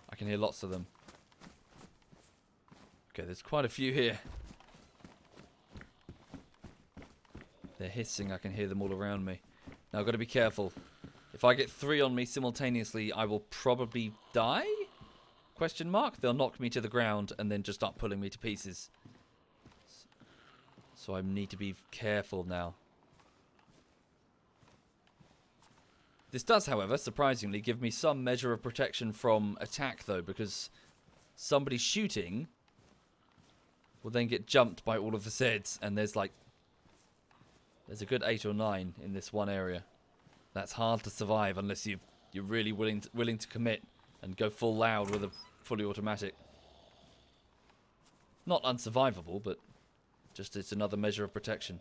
I can hear lots of them. Okay, there's quite a few here. They're hissing, I can hear them all around me. Now I've got to be careful. If I get 3 on me simultaneously, I will probably die? Question mark? They'll knock me to the ground and then just start pulling me to pieces. So I need to be careful now. This does, however, surprisingly, give me some measure of protection from attack, though, because somebody shooting will then get jumped by all of the Zeds, and there's a good 8 or 9 in this one area. That's hard to survive unless you're really willing to commit and go full loud with a fully automatic. Not unsurvivable, but just it's another measure of protection.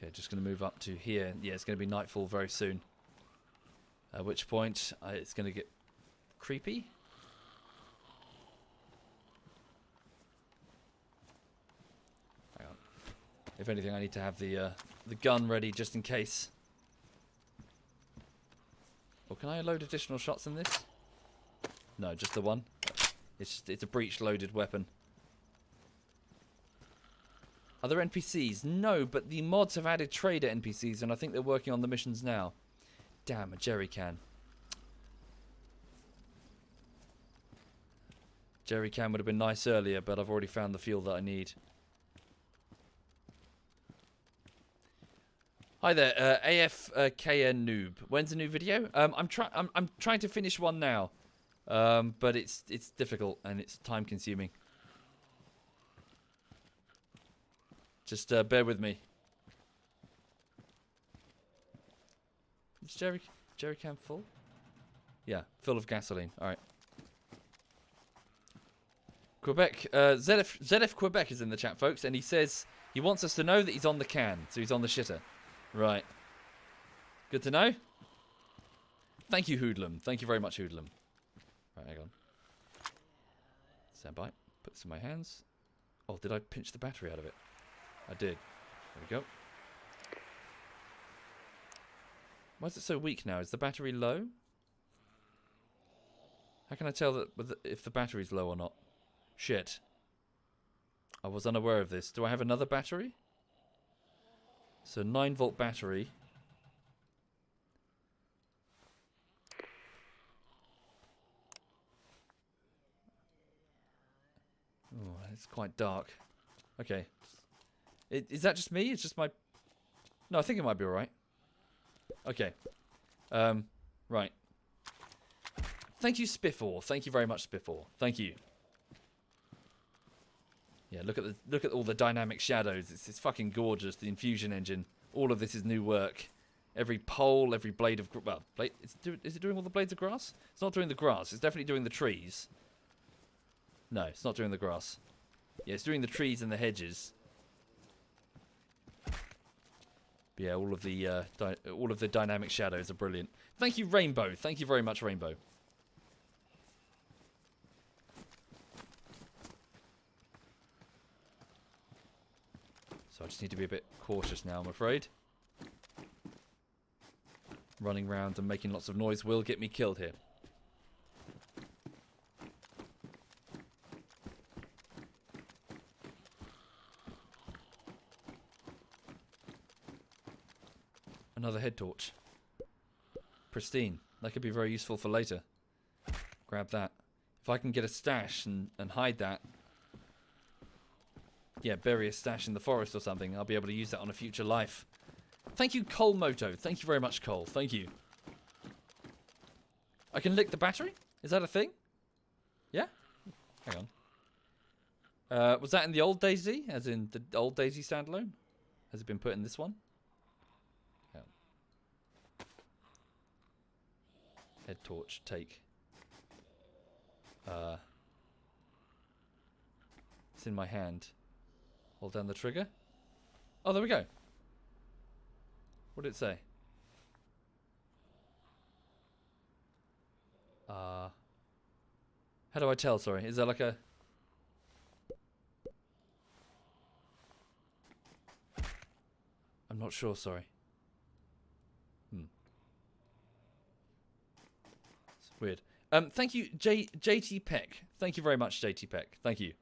Okay, just going to move up to here. Yeah, it's going to be nightfall very soon. At which point, it's going to get creepy. Hang on. If anything, I need to have the gun ready just in case. Or can I load additional shots in this? No, just the one. It's a breech-loaded weapon. Are there NPCs? No, but the mods have added trader NPCs, and I think they're working on the missions now. Damn, a jerry can. Jerry can would have been nice earlier, but I've already found the fuel that I need. Hi there, AFKN noob. When's a new video? I'm trying to finish one now, but it's difficult and it's time consuming. Just bear with me. Is jerry can full? Yeah, full of gasoline. All right. Quebec, ZF Quebec is in the chat, folks, and he says he wants us to know that he's on the can, so he's on the shitter. Right. Good to know. Thank you, Hoodlum. Thank you very much, Hoodlum. Right, hang on. Stand by. Put this in my hands. Oh, did I pinch the battery out of it? I did. There we go. Why is it so weak now? Is the battery low? How can I tell that if the battery's low or not? Shit. I was unaware of this. Do I have another battery? So 9-volt battery. Oh, it's quite dark. Okay. Is that just me? It's just my... No, I think it might be alright. Okay. Right. Thank you, Spiffor. Thank you very much, Spiffor. Thank you. Yeah, look at all the dynamic shadows. It's fucking gorgeous. The infusion engine. All of this is new work. Every pole, every blade of... Well, is it doing all the blades of grass? It's not doing the grass. It's definitely doing the trees. No, it's not doing the grass. Yeah, it's doing the trees and the hedges. But yeah, all of the dynamic shadows are brilliant. Thank you, Rainbow. Thank you very much, Rainbow. So I just need to be a bit cautious now, I'm afraid. Running around and making lots of noise will get me killed here. Another head torch. Pristine. That could be very useful for later. Grab that. If I can get a stash and hide that. Yeah, bury a stash in the forest or something. I'll be able to use that on a future life. Thank you, Cole Moto. Thank you very much, Cole. Thank you. I can lick the battery? Is that a thing? Yeah? Hang on. Was that in the old DayZ? As in the old DayZ standalone? Has it been put in this one? Head torch, take. It's in my hand. Hold down the trigger. Oh, there we go. What did it say? How do I tell, sorry? Is there like a... I'm not sure, sorry. Weird. Thank you, JT Peck. Thank you very much, JT Peck. Thank you.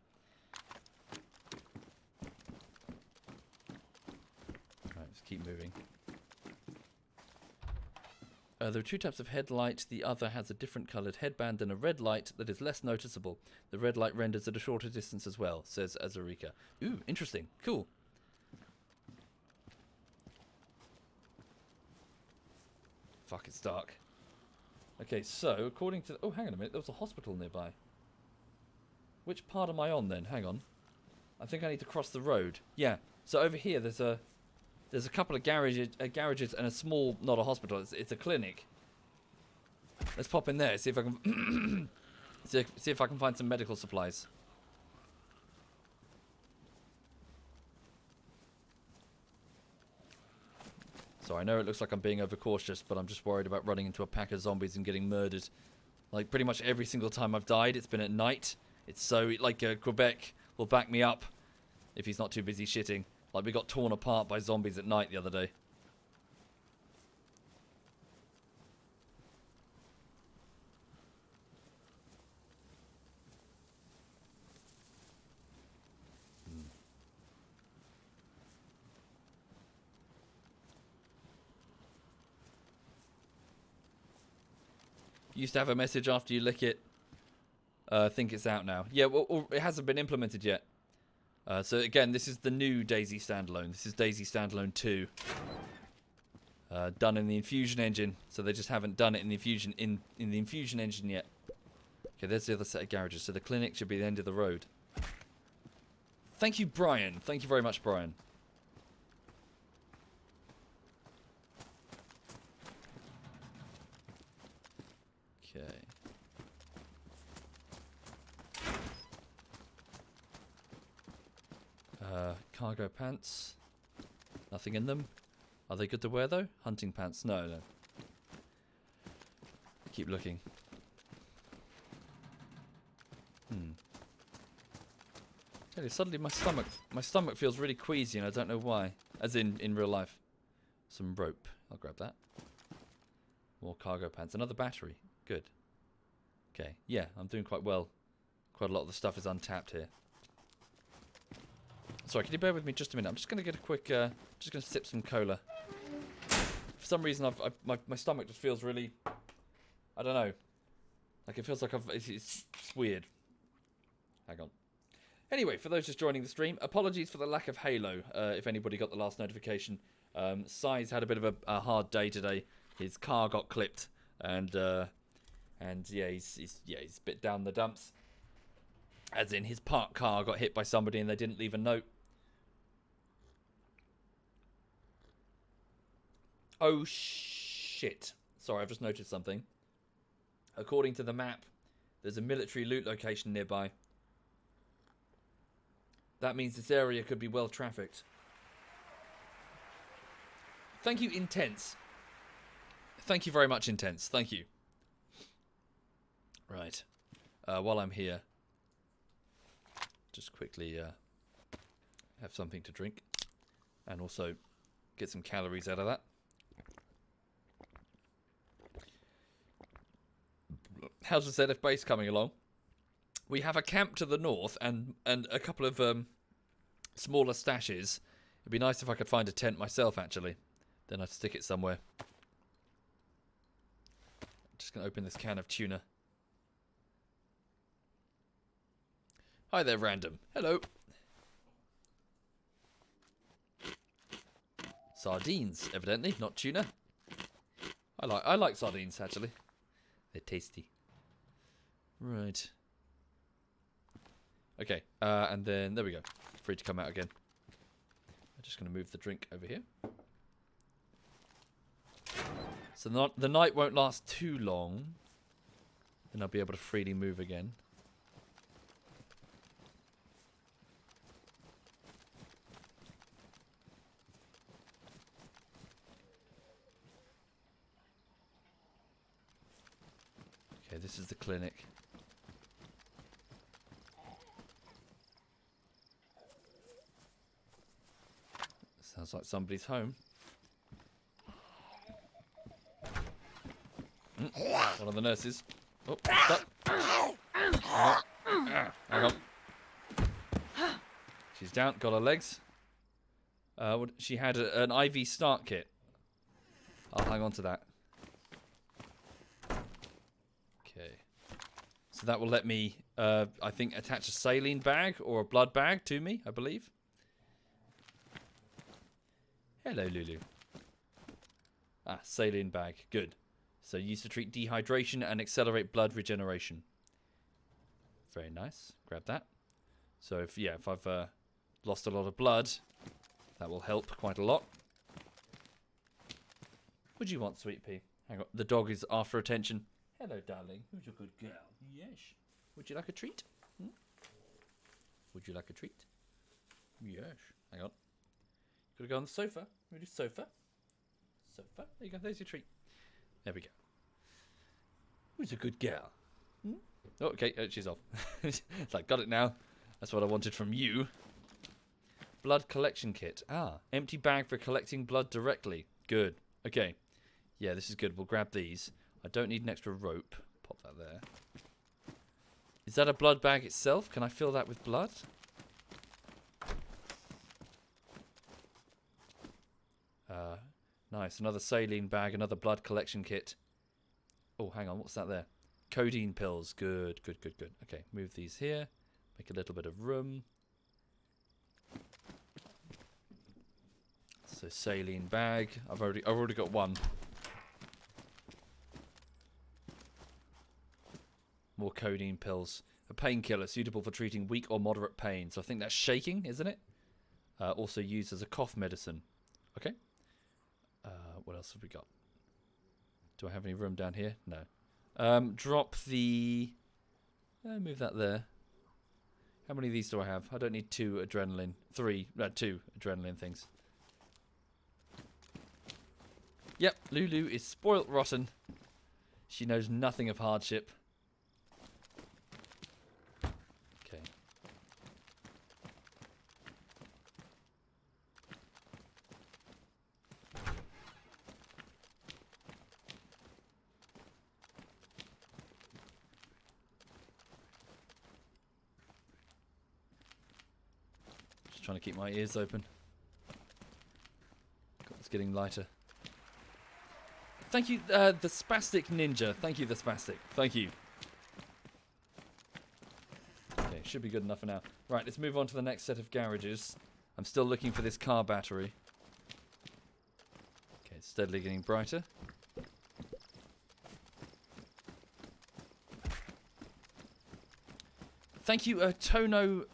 Alright, let's keep moving. There are two types of headlight. The other has a different coloured headband and a red light that is less noticeable. The red light renders at a shorter distance as well, says Azarika. Ooh, interesting. Cool. Fuck, it's dark. Okay, so, according to... Oh, hang on a minute. There was a hospital nearby. Which part am I on, then? Hang on. I think I need to cross the road. Yeah. So, over here, there's a couple of garages and a small... Not a hospital. It's a clinic. Let's pop in there. See if I can... see if I can find some medical supplies. So I know it looks like I'm being overcautious, but I'm just worried about running into a pack of zombies and getting murdered. Like, pretty much every single time I've died, it's been at night. It's so... Like, Quebec will back me up if he's not too busy shitting. Like, we got torn apart by zombies at night the other day. Used to have a message after you lick it. I think it's out now. Yeah, well, it hasn't been implemented yet. So again, this is the new DayZ standalone. This is DayZ standalone 2. Done in the infusion engine. So they just haven't done it in the infusion the infusion engine yet. Okay, there's the other set of garages. So the clinic should be the end of the road. Thank you, Brian. Thank you very much, Brian. Okay. cargo pants. Nothing in them. Are they good to wear though? Hunting pants? No, no. Keep looking. Tell you, suddenly my stomach feels really queasy and I don't know why. As in real life. Some rope. I'll grab that. More cargo pants. Another battery. Good. Okay. Yeah, I'm doing quite well. Quite a lot of the stuff is untapped here. Sorry, can you bear with me just a minute? I'm just going to get a quick... just going to sip some cola. For some reason, my stomach just feels really... I don't know. Like, it feels like it's weird. Hang on. Anyway, for those just joining the stream, apologies for the lack of Halo, if anybody got the last notification. Sai's had a bit of a hard day today. His car got clipped, and yeah, he's a bit down the dumps. As in, his parked car got hit by somebody and they didn't leave a note. Oh, shit. Sorry, I've just noticed something. According to the map, there's a military loot location nearby. That means this area could be well trafficked. Thank you, Intense. Thank you very much, Intense. Thank you. Right. While I'm here, just quickly have something to drink. And also get some calories out of that. How's the ZF base coming along? We have a camp to the north and a couple of smaller stashes. It'd be nice if I could find a tent myself, actually. Then I'd stick it somewhere. Just going to open this can of tuna. Hi there, random. Hello. Sardines, evidently, not tuna. I like sardines, actually. They're tasty. Right. Okay, and then, there we go. Free to come out again. I'm just going to move the drink over here. So the night won't last too long. Then I'll be able to freely move again. Okay, this is the clinic. Sounds like somebody's home. One of the nurses. Oh, stop. Hang on. She's down, got her legs. She had an IV start kit. I'll hang on to that. Okay. So that will let me, I think, attach a saline bag or a blood bag to me, I believe. Hello, Lulu. Ah, saline bag. Good. So used to treat dehydration and accelerate blood regeneration. Very nice. Grab that. So if I've lost a lot of blood, that will help quite a lot. What do you want, Sweet Pea? Hang on. The dog is after attention. Hello, darling. Who's a good girl? Yes. Would you like a treat? Would you like a treat? Yes. Hang on. Gotta go on the sofa. Ready, sofa. Sofa. There you go. There's your treat. There we go. Who's a good girl? Oh, okay. Oh, she's off. It's like, got it now. That's what I wanted from you. Blood collection kit. Ah, empty bag for collecting blood directly. Good. Okay. Yeah, this is good. We'll grab these. I don't need an extra rope. Pop that there. Is that a blood bag itself? Can I fill that with blood? Nice. Another saline bag, another blood collection kit. Oh, hang on. What's that there? Codeine pills. Good, good, good, good. Okay, move these here. Make a little bit of room. So saline bag. I've already got one. More codeine pills. A painkiller suitable for treating weak or moderate pain. So I think that's shaking, isn't it? Also used as a cough medicine. Okay. What else have we got? Do I have any room down here? No. Drop the... move that there. How many of these do I have? I don't need 2 adrenaline. 2 adrenaline things. Yep, Lulu is spoilt rotten. She knows nothing of hardship. Okay. Just trying to keep my ears open. God, it's getting lighter. Thank you, the Spastic Ninja. Thank you, the Spastic. Thank you. Okay, should be good enough for now. Right, let's move on to the next set of garages. I'm still looking for this car battery. Okay, it's steadily getting brighter. Thank you, Tono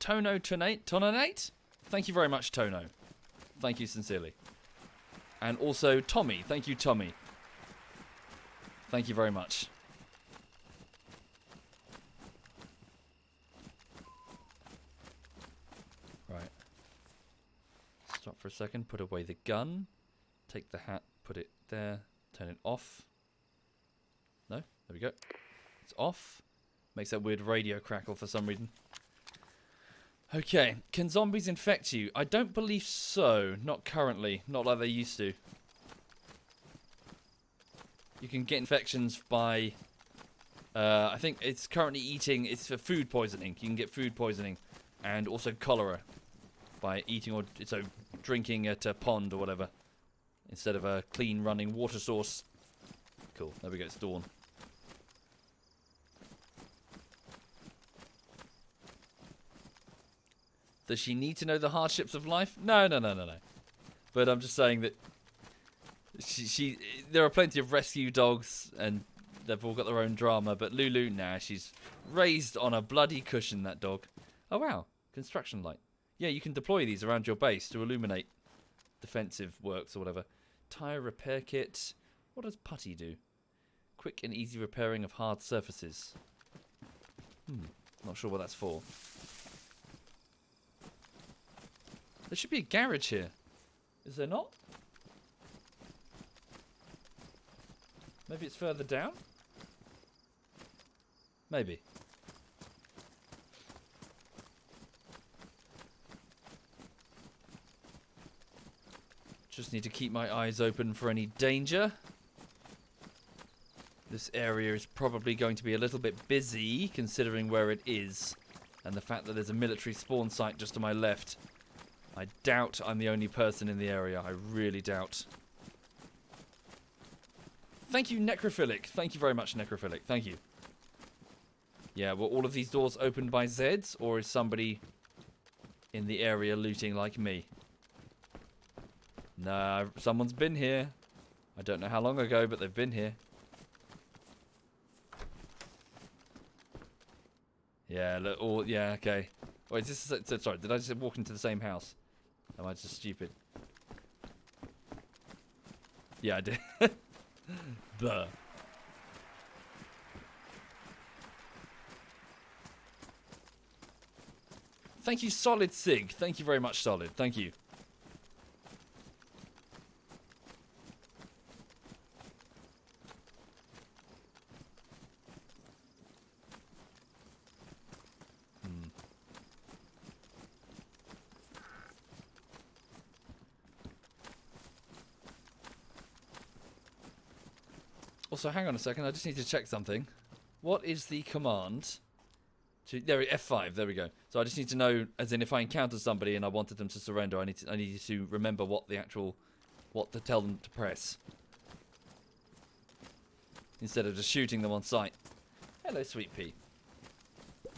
Tonate? Thank you very much, Tono. Thank you sincerely. And also Tommy. Thank you, Tommy. Thank you very much. Right. Stop for a second. Put away the gun. Take the hat. Put it there. Turn it off. No? There we go. It's off. Makes that weird radio crackle for some reason. Okay, can zombies infect you? I don't believe so. Not currently. Not like they used to. You can get infections by... I think it's currently eating... It's for food poisoning. You can get food poisoning. And also cholera. By eating or... So, drinking at a pond or whatever. Instead of a clean running water source. Cool. There we go. It's dawn. Does she need to know the hardships of life? No. But I'm just saying that there are plenty of rescue dogs and they've all got their own drama. But Lulu, nah, she's raised on a bloody cushion, that dog. Oh, wow. Construction light. Yeah, you can deploy these around your base to illuminate defensive works or whatever. Tire repair kit. What does putty do? Quick and easy repairing of hard surfaces. Not sure what that's for. There should be a garage here. Is there not? Maybe it's further down? Maybe. Just need to keep my eyes open for any danger. This area is probably going to be a little bit busy, considering where it is. And the fact that there's a military spawn site just to my left. I doubt I'm the only person in the area. I really doubt. Thank you, Necrophilic. Thank you very much, Necrophilic. Thank you. Yeah, were all of these doors opened by Zeds, or is somebody in the area looting like me? Nah, someone's been here. I don't know how long ago, but they've been here. Yeah, look, all, yeah, okay. Wait, is this, sorry, did I just walk into the same house? Am I just stupid? Yeah, I did. Buh. Thank you, Solid Sig. Thank you very much, Solid. Thank you. Also, hang on a second. I just need to check something. What is the command? There, F5. There we go. So I just need to know, as in, if I encounter somebody and I wanted them to surrender, I need to remember what to tell them to press, instead of just shooting them on sight. Hello, sweet pea.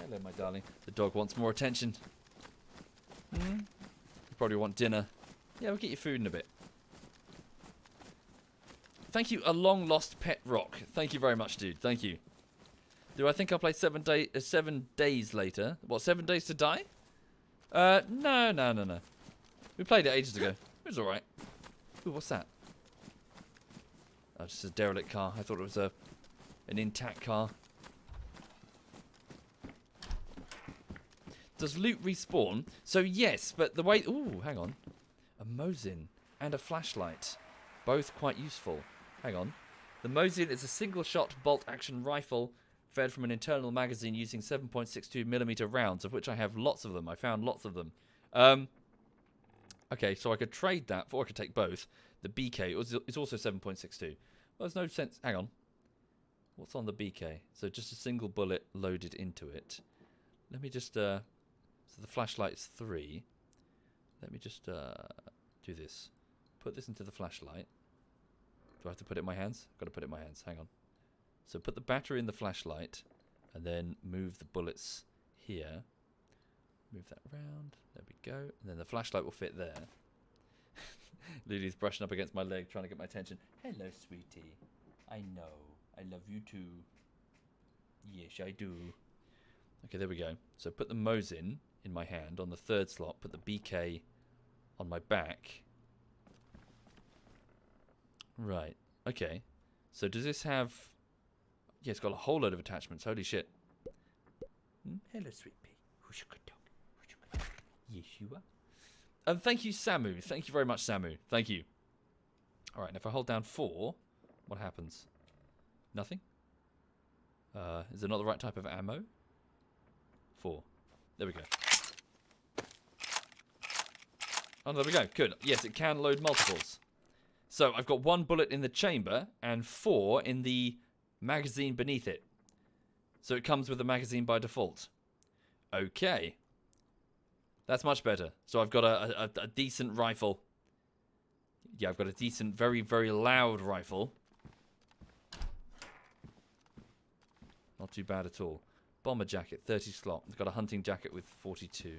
Hello, my darling. The dog wants more attention. You probably want dinner. Yeah, we'll get you food in a bit. Thank you, a long lost pet rock. Thank you very much, dude. Thank you. Do I think I'll play 7 days later? What, 7 days to die? No. We played it ages ago. It was alright. Ooh, what's that? Oh, just a derelict car. I thought it was an intact car. Does loot respawn? So yes, but the way... Ooh, hang on. A Mosin and a flashlight. Both quite useful. Hang on. The Mosin is a single-shot bolt-action rifle fed from an internal magazine using 7.62mm rounds, of which I have lots of them. I found lots of them. Okay, so I could trade that, or I could take both. The BK is also 7.62. Well, there's no sense... Hang on. What's on the BK? So just a single bullet loaded into it. Let me just... So the flashlight's 3. Let me just do this. Put this into the flashlight. Do I have to put it in my hands? I've got to put it in my hands. Hang on. So put the battery in the flashlight, and then move the bullets here. Move that round. There we go. And then the flashlight will fit there. Lily's brushing up against my leg, trying to get my attention. Hello, sweetie. I know. I love you too. Yes, I do. Okay, there we go. So put the Mosin in my hand on the 3rd slot. Put the BK on my back. Right. Okay. So does this have... Yeah, it's got a whole load of attachments. Holy shit. Hello, sweet pea. Who's your good dog? Who's your good dog? Yes, you are. And thank you, Samu. Thank you very much, Samu. Thank you. All right, and if I hold down 4, what happens? Nothing? Is it not the right type of ammo? 4. There we go. Oh, there we go. Good. Yes, it can load multiples. So I've got 1 bullet in the chamber and 4 in the magazine beneath it. So it comes with a magazine by default. Okay. That's much better. So I've got a decent rifle. Yeah, I've got a decent, very, very loud rifle. Not too bad at all. Bomber jacket, 30 slot. It's got a hunting jacket with 42.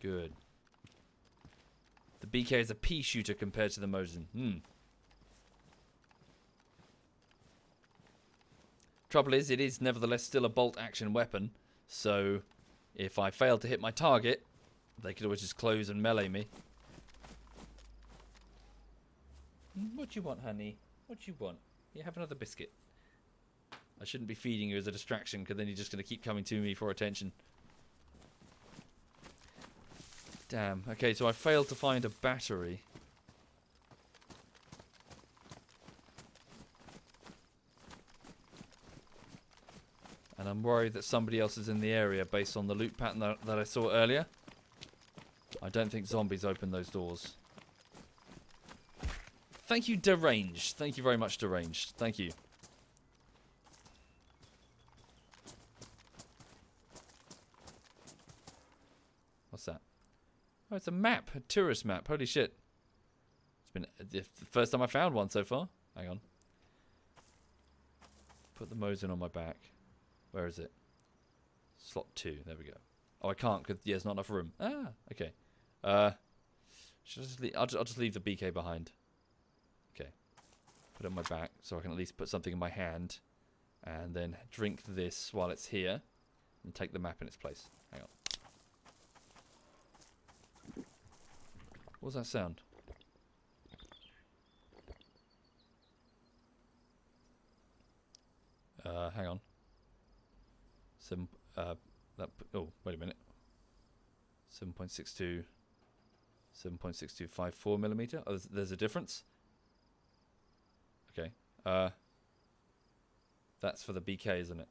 Good. The BK is a pea shooter compared to the Mosin. Trouble is, it is nevertheless still a bolt-action weapon. So, if I fail to hit my target, they could always just close and melee me. What you want, honey? What you want? You have another biscuit. I shouldn't be feeding you as a distraction, because then you're just going to keep coming to me for attention. Damn. Okay, so I failed to find a battery. And I'm worried that somebody else is in the area based on the loot pattern that I saw earlier. I don't think zombies open those doors. Thank you, Deranged. Thank you very much, Deranged. Thank you. What's that? Oh, it's a map. A tourist map. Holy shit. It's been the first time I found one so far. Hang on. Put the Mosin on my back. Where is it? Slot 2. There we go. Oh, I can't because there's not enough room. Ah, okay. Should I just leave? I'll just leave the BK behind. Okay. Put it on my back so I can at least put something in my hand. And then drink this while it's here. And take the map in its place. Hang on. What was that sound? Hang on. Oh, wait a minute. 7.62 7.6254mm. Oh, there's a difference. Okay. That's for the BK, isn't it?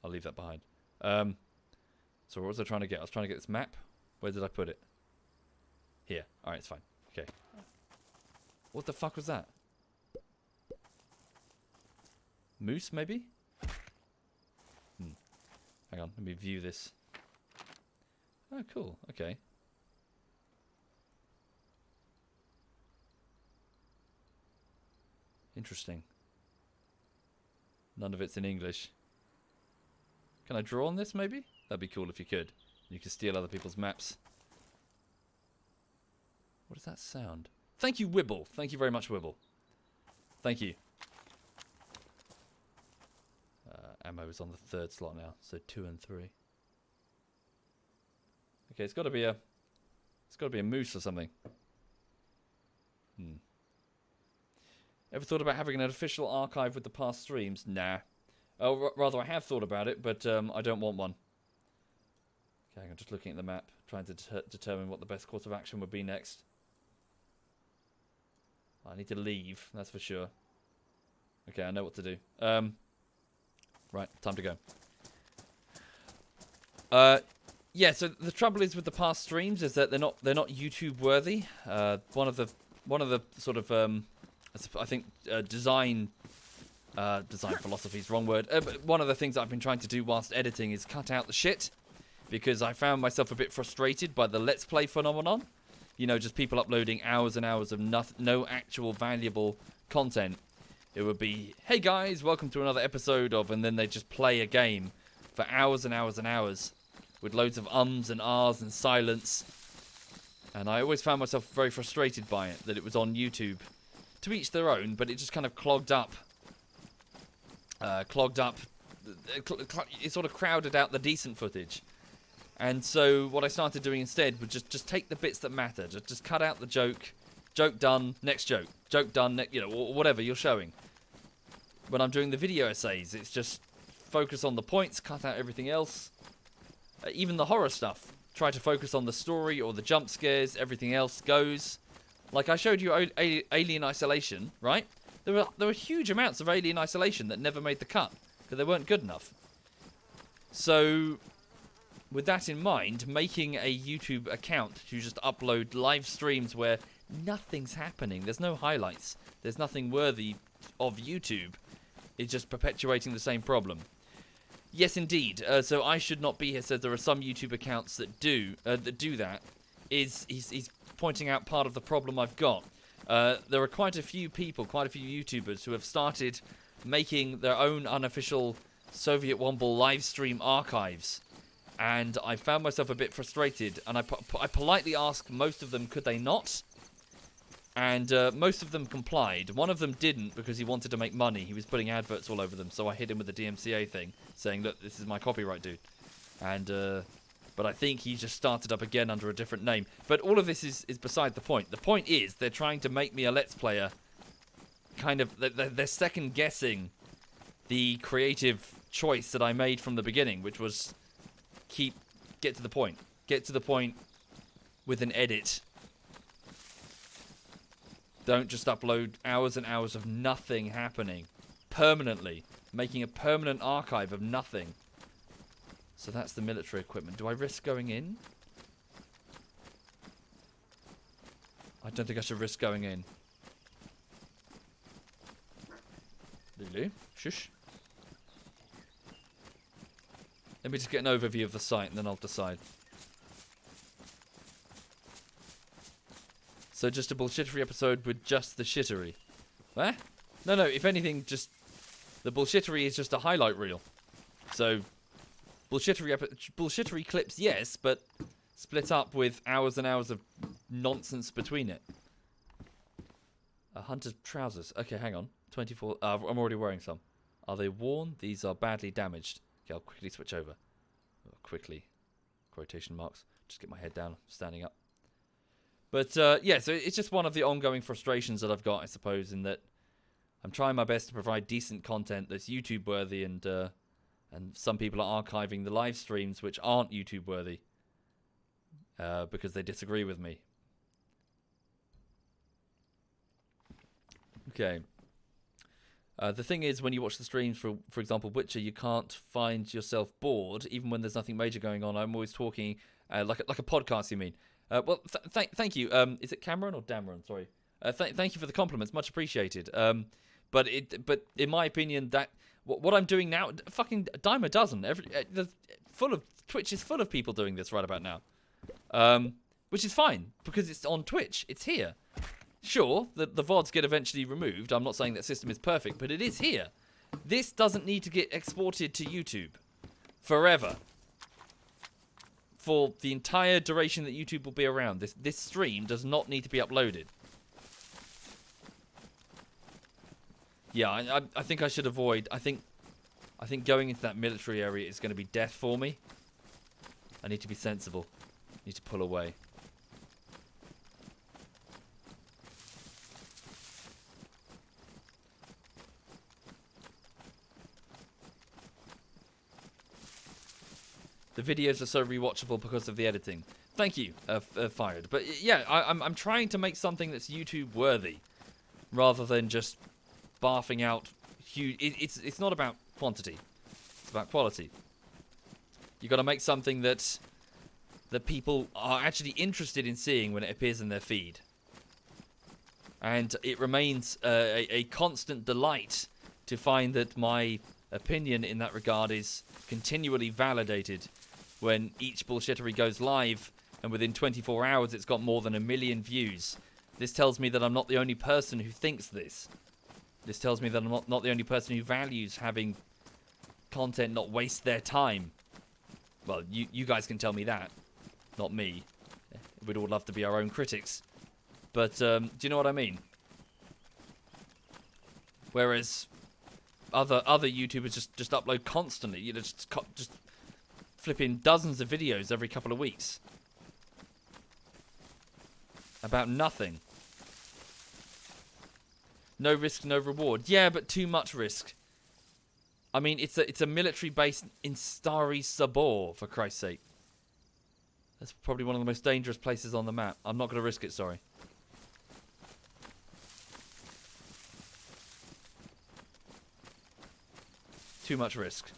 I'll leave that behind. So what was I trying to get? I was trying to get this map. Where did I put it? Here. Alright, it's fine. Okay. What the fuck was that? Moose, maybe? Hang on, let me view this. Oh, cool. Okay. Interesting. None of it's in English. Can I draw on this, maybe? That'd be cool if you could. You could steal other people's maps. What does that sound? Thank you, Wibble. Thank you very much, Wibble. Thank you. Ammo is on the 3rd slot now, so 2 and 3. Okay, it's got to be a moose or something. Ever thought about having an official archive with the past streams? Nah. Oh, rather, I have thought about it, but I don't want one. Okay, I'm just looking at the map, trying to determine what the best course of action would be next. I need to leave, that's for sure. Okay, I know what to do. Right, time to go. Yeah, so the trouble is with the past streams is that they're not YouTube worthy. One of the sort of I think design philosophy is the wrong word. But one of the things I've been trying to do whilst editing is cut out the shit, because I found myself a bit frustrated by the Let's Play phenomenon. You know, just people uploading hours and hours of no actual valuable content. It would be, hey guys, welcome to another episode of, and then they just play a game for hours and hours and hours with loads of ums and ahs and silence. And I always found myself very frustrated by it, that it was on YouTube. To each their own, but it just kind of clogged up. It sort of crowded out the decent footage. And so what I started doing instead was just take the bits that matter. Just cut out the joke. Joke done, next joke. Joke done, you know, or whatever you're showing. When I'm doing the video essays, it's just focus on the points, cut out everything else. Even the horror stuff. Try to focus on the story or the jump scares, everything else goes. Like I showed you Alien Isolation, right? There were huge amounts of Alien Isolation that never made the cut, because they weren't good enough. So, with that in mind, making a YouTube account to just upload live streams where nothing's happening, there's no highlights, there's nothing worthy of YouTube, is just perpetuating the same problem. Yes, indeed. So I should not be here. So there are some YouTube accounts that do that. He's pointing out part of the problem I've got. There are quite a few people, quite a few YouTubers who have started making their own unofficial SovietWomble live stream archives. And I found myself a bit frustrated. And I politely asked most of them, could they not? And most of them complied. One of them didn't because he wanted to make money. He was putting adverts all over them. So I hit him with the DMCA thing, saying, look, this is my copyright, dude. And but I think he just started up again under a different name. But all of this is beside the point. The point is they're trying to make me a Let's Player. Kind of, they're second-guessing the creative choice that I made from the beginning, which was get to the point. Get to the point with an edit. Don't just upload hours and hours of nothing happening. Permanently. Making a permanent archive of nothing. So that's the military equipment. Do I risk going in? I don't think I should risk going in. Lulu, shush. Let me just get an overview of the site and then I'll decide. So just a bullshittery episode with just the shittery. What? No, if anything, just... The bullshittery is just a highlight reel. So, bullshittery clips, yes, but split up with hours and hours of nonsense between it. Hunter's trousers. Okay, hang on. 24... I'm already wearing some. Are they worn? These are badly damaged. Okay, I'll quickly switch over. Quickly. Quotation marks. Just get my head down, standing up. But, yeah, so it's just one of the ongoing frustrations that I've got, I suppose, in that I'm trying my best to provide decent content that's YouTube-worthy, and some people are archiving the live streams which aren't YouTube-worthy because they disagree with me. Okay. The thing is, when you watch the streams, for example, Witcher, you can't find yourself bored, even when there's nothing major going on. I'm always talking, like a podcast, you mean? Well, thank you. Is it Cameron or Dameron? Sorry. Thank you for the compliments. Much appreciated. But in my opinion, that what I'm doing now, fucking dime a dozen. Twitch is full of people doing this right about now. Which is fine because it's on Twitch. It's here. Sure, the VODs get eventually removed. I'm not saying that system is perfect, but it is here. This doesn't need to get exported to YouTube forever. For the entire duration that YouTube will be around, this stream does not need to be uploaded. Yeah, I think I should avoid. I think going into that military area is going to be death for me. I need to be sensible. I need to pull away. The videos are so rewatchable because of the editing. Thank you, Fired. But yeah, I'm trying to make something that's YouTube worthy, rather than just barfing out huge. It's not about quantity; it's about quality. You got to make something that people are actually interested in seeing when it appears in their feed. And it remains a constant delight to find that my opinion in that regard is continually validated when each bullshittery goes live, and within 24 hours it's got more than 1 million views. This tells me that I'm not the only person who thinks this. This tells me that I'm not the only person who values having content not waste their time. Well, you guys can tell me that, not me. We'd all love to be our own critics. But, do you know what I mean? Whereas other YouTubers just upload constantly. You know, just flipping dozens of videos every couple of weeks. About nothing. No risk, no reward. Yeah, but too much risk. I mean, it's a military base in Stary Sabor, for Christ's sake. That's probably one of the most dangerous places on the map. I'm not going to risk it, sorry. Too much risk.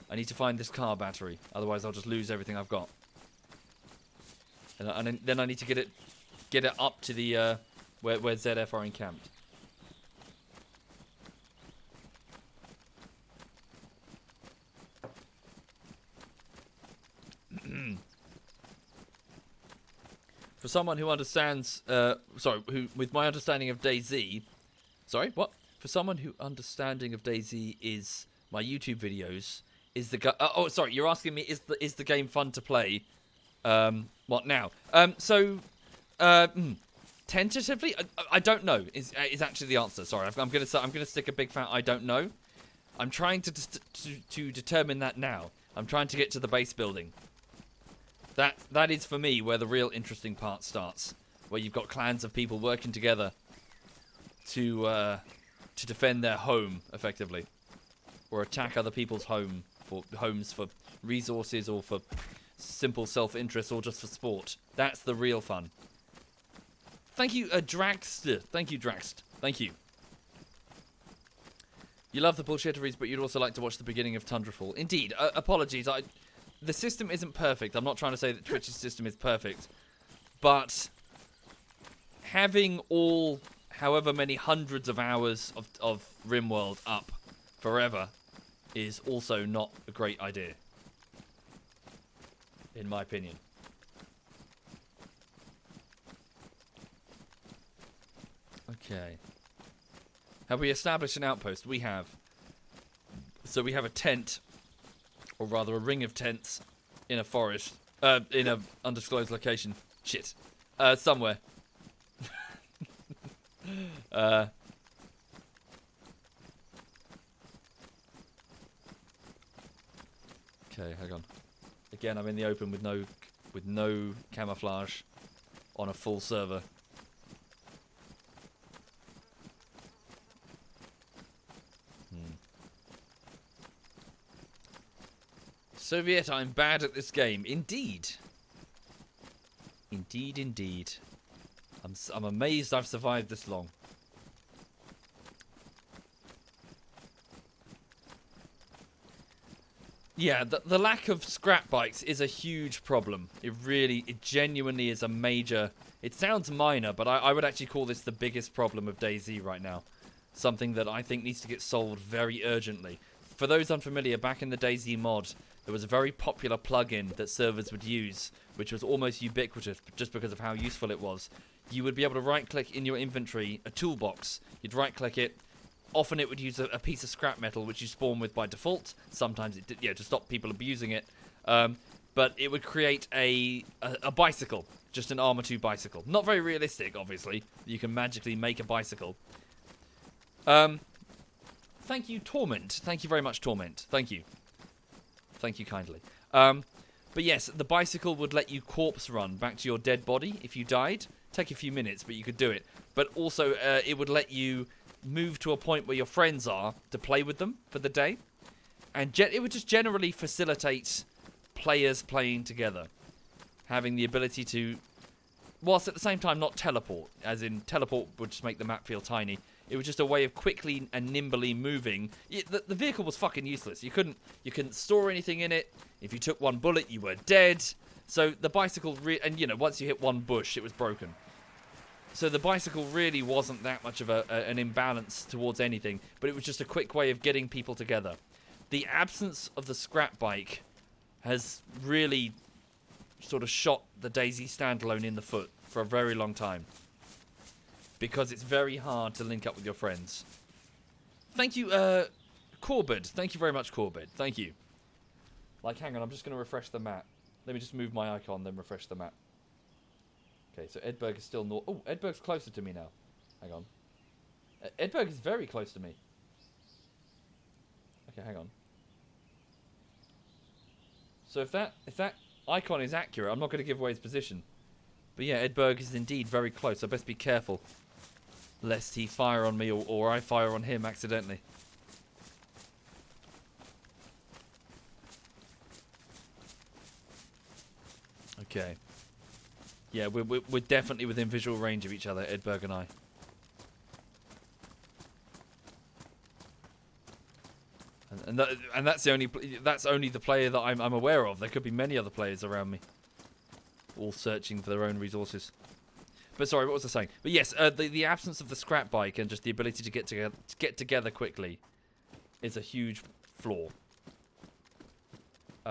I need to find this car battery, otherwise I'll just lose everything I've got. And then I need to get it up to the where ZF are encamped. For someone who understands, with my understanding of DayZ, For someone who understanding of DayZ is my YouTube videos, is the you're asking me is the game fun to play? What now? Tentatively, I don't know. Is actually the answer. Sorry, I'm gonna stick a big fat I don't know. I'm trying to determine that now. I'm trying to get to the base building. That is for me where the real interesting part starts, where you've got clans of people working together to defend their home effectively, or attack other people's homes for resources or for simple self-interest or just for sport. That's the real fun. Thank you, Draxter. Thank you, Draxt. Thank you. You love the bullshitteries, but you'd also like to watch the beginning of Tundrafall. Indeed. Apologies. The system isn't perfect. I'm not trying to say that Twitch's system is perfect. But having all however many hundreds of hours of RimWorld up forever is also not a great idea. In my opinion. Okay. Have we established an outpost? We have. So we have a tent, or rather a ring of tents, in a forest. In a undisclosed location. Shit. Somewhere. Okay, hang on. Again, I'm in the open with no camouflage on a full server. Soviet, I'm bad at this game. Indeed. Indeed, indeed. I'm amazed I've survived this long. Yeah, the lack of scrap bikes is a huge problem. It genuinely is a major... It sounds minor, but I would actually call this the biggest problem of DayZ right now. Something that I think needs to get solved very urgently. For those unfamiliar, back in the DayZ mod, there was a very popular plugin that servers would use, which was almost ubiquitous just because of how useful it was. You would be able to right-click in your inventory a toolbox. You'd right-click it. Often it would use a piece of scrap metal, which you spawn with by default. Sometimes it did, to stop people abusing it. But it would create a bicycle, just an Arma 2 bicycle. Not very realistic, obviously. You can magically make a bicycle. Thank you, Torment. Thank you very much, Torment. Thank you. Thank you kindly. But yes, the bicycle would let you corpse run back to your dead body if you died. Take a few minutes, but you could do it. But also, it would let you move to a point where your friends are to play with them for the day. And it would just generally facilitate players playing together. Having the ability to, whilst at the same time not teleport, as in teleport would just make the map feel tiny. It was just a way of quickly and nimbly moving. The vehicle was fucking useless. You couldn't store anything in it. If you took one bullet, you were dead. So the bicycle, and you know, once you hit one bush, it was broken. So the bicycle really wasn't that much of an imbalance towards anything, but it was just a quick way of getting people together. The absence of the scrap bike has really sort of shot the DayZ standalone in the foot for a very long time. Because it's very hard to link up with your friends. Thank you, Corbett. Thank you very much, Corbett. Thank you. Like, hang on, I'm just going to refresh the map. Let me just move my icon, then refresh the map. Okay, so Edberg is still north. Oh, Edberg's closer to me now. Hang on. Edberg is very close to me. Okay, hang on. So if that icon is accurate, I'm not going to give away his position. But yeah, Edberg is indeed very close. I best be careful, lest he fire on me or I fire on him accidentally. Okay. Yeah, we're definitely within visual range of each other, Edberg and I. And that's only the player that I'm aware of. There could be many other players around me, all searching for their own resources. But sorry, what was I saying? But yes, the absence of the scrap bike and just the ability to get together quickly is a huge flaw.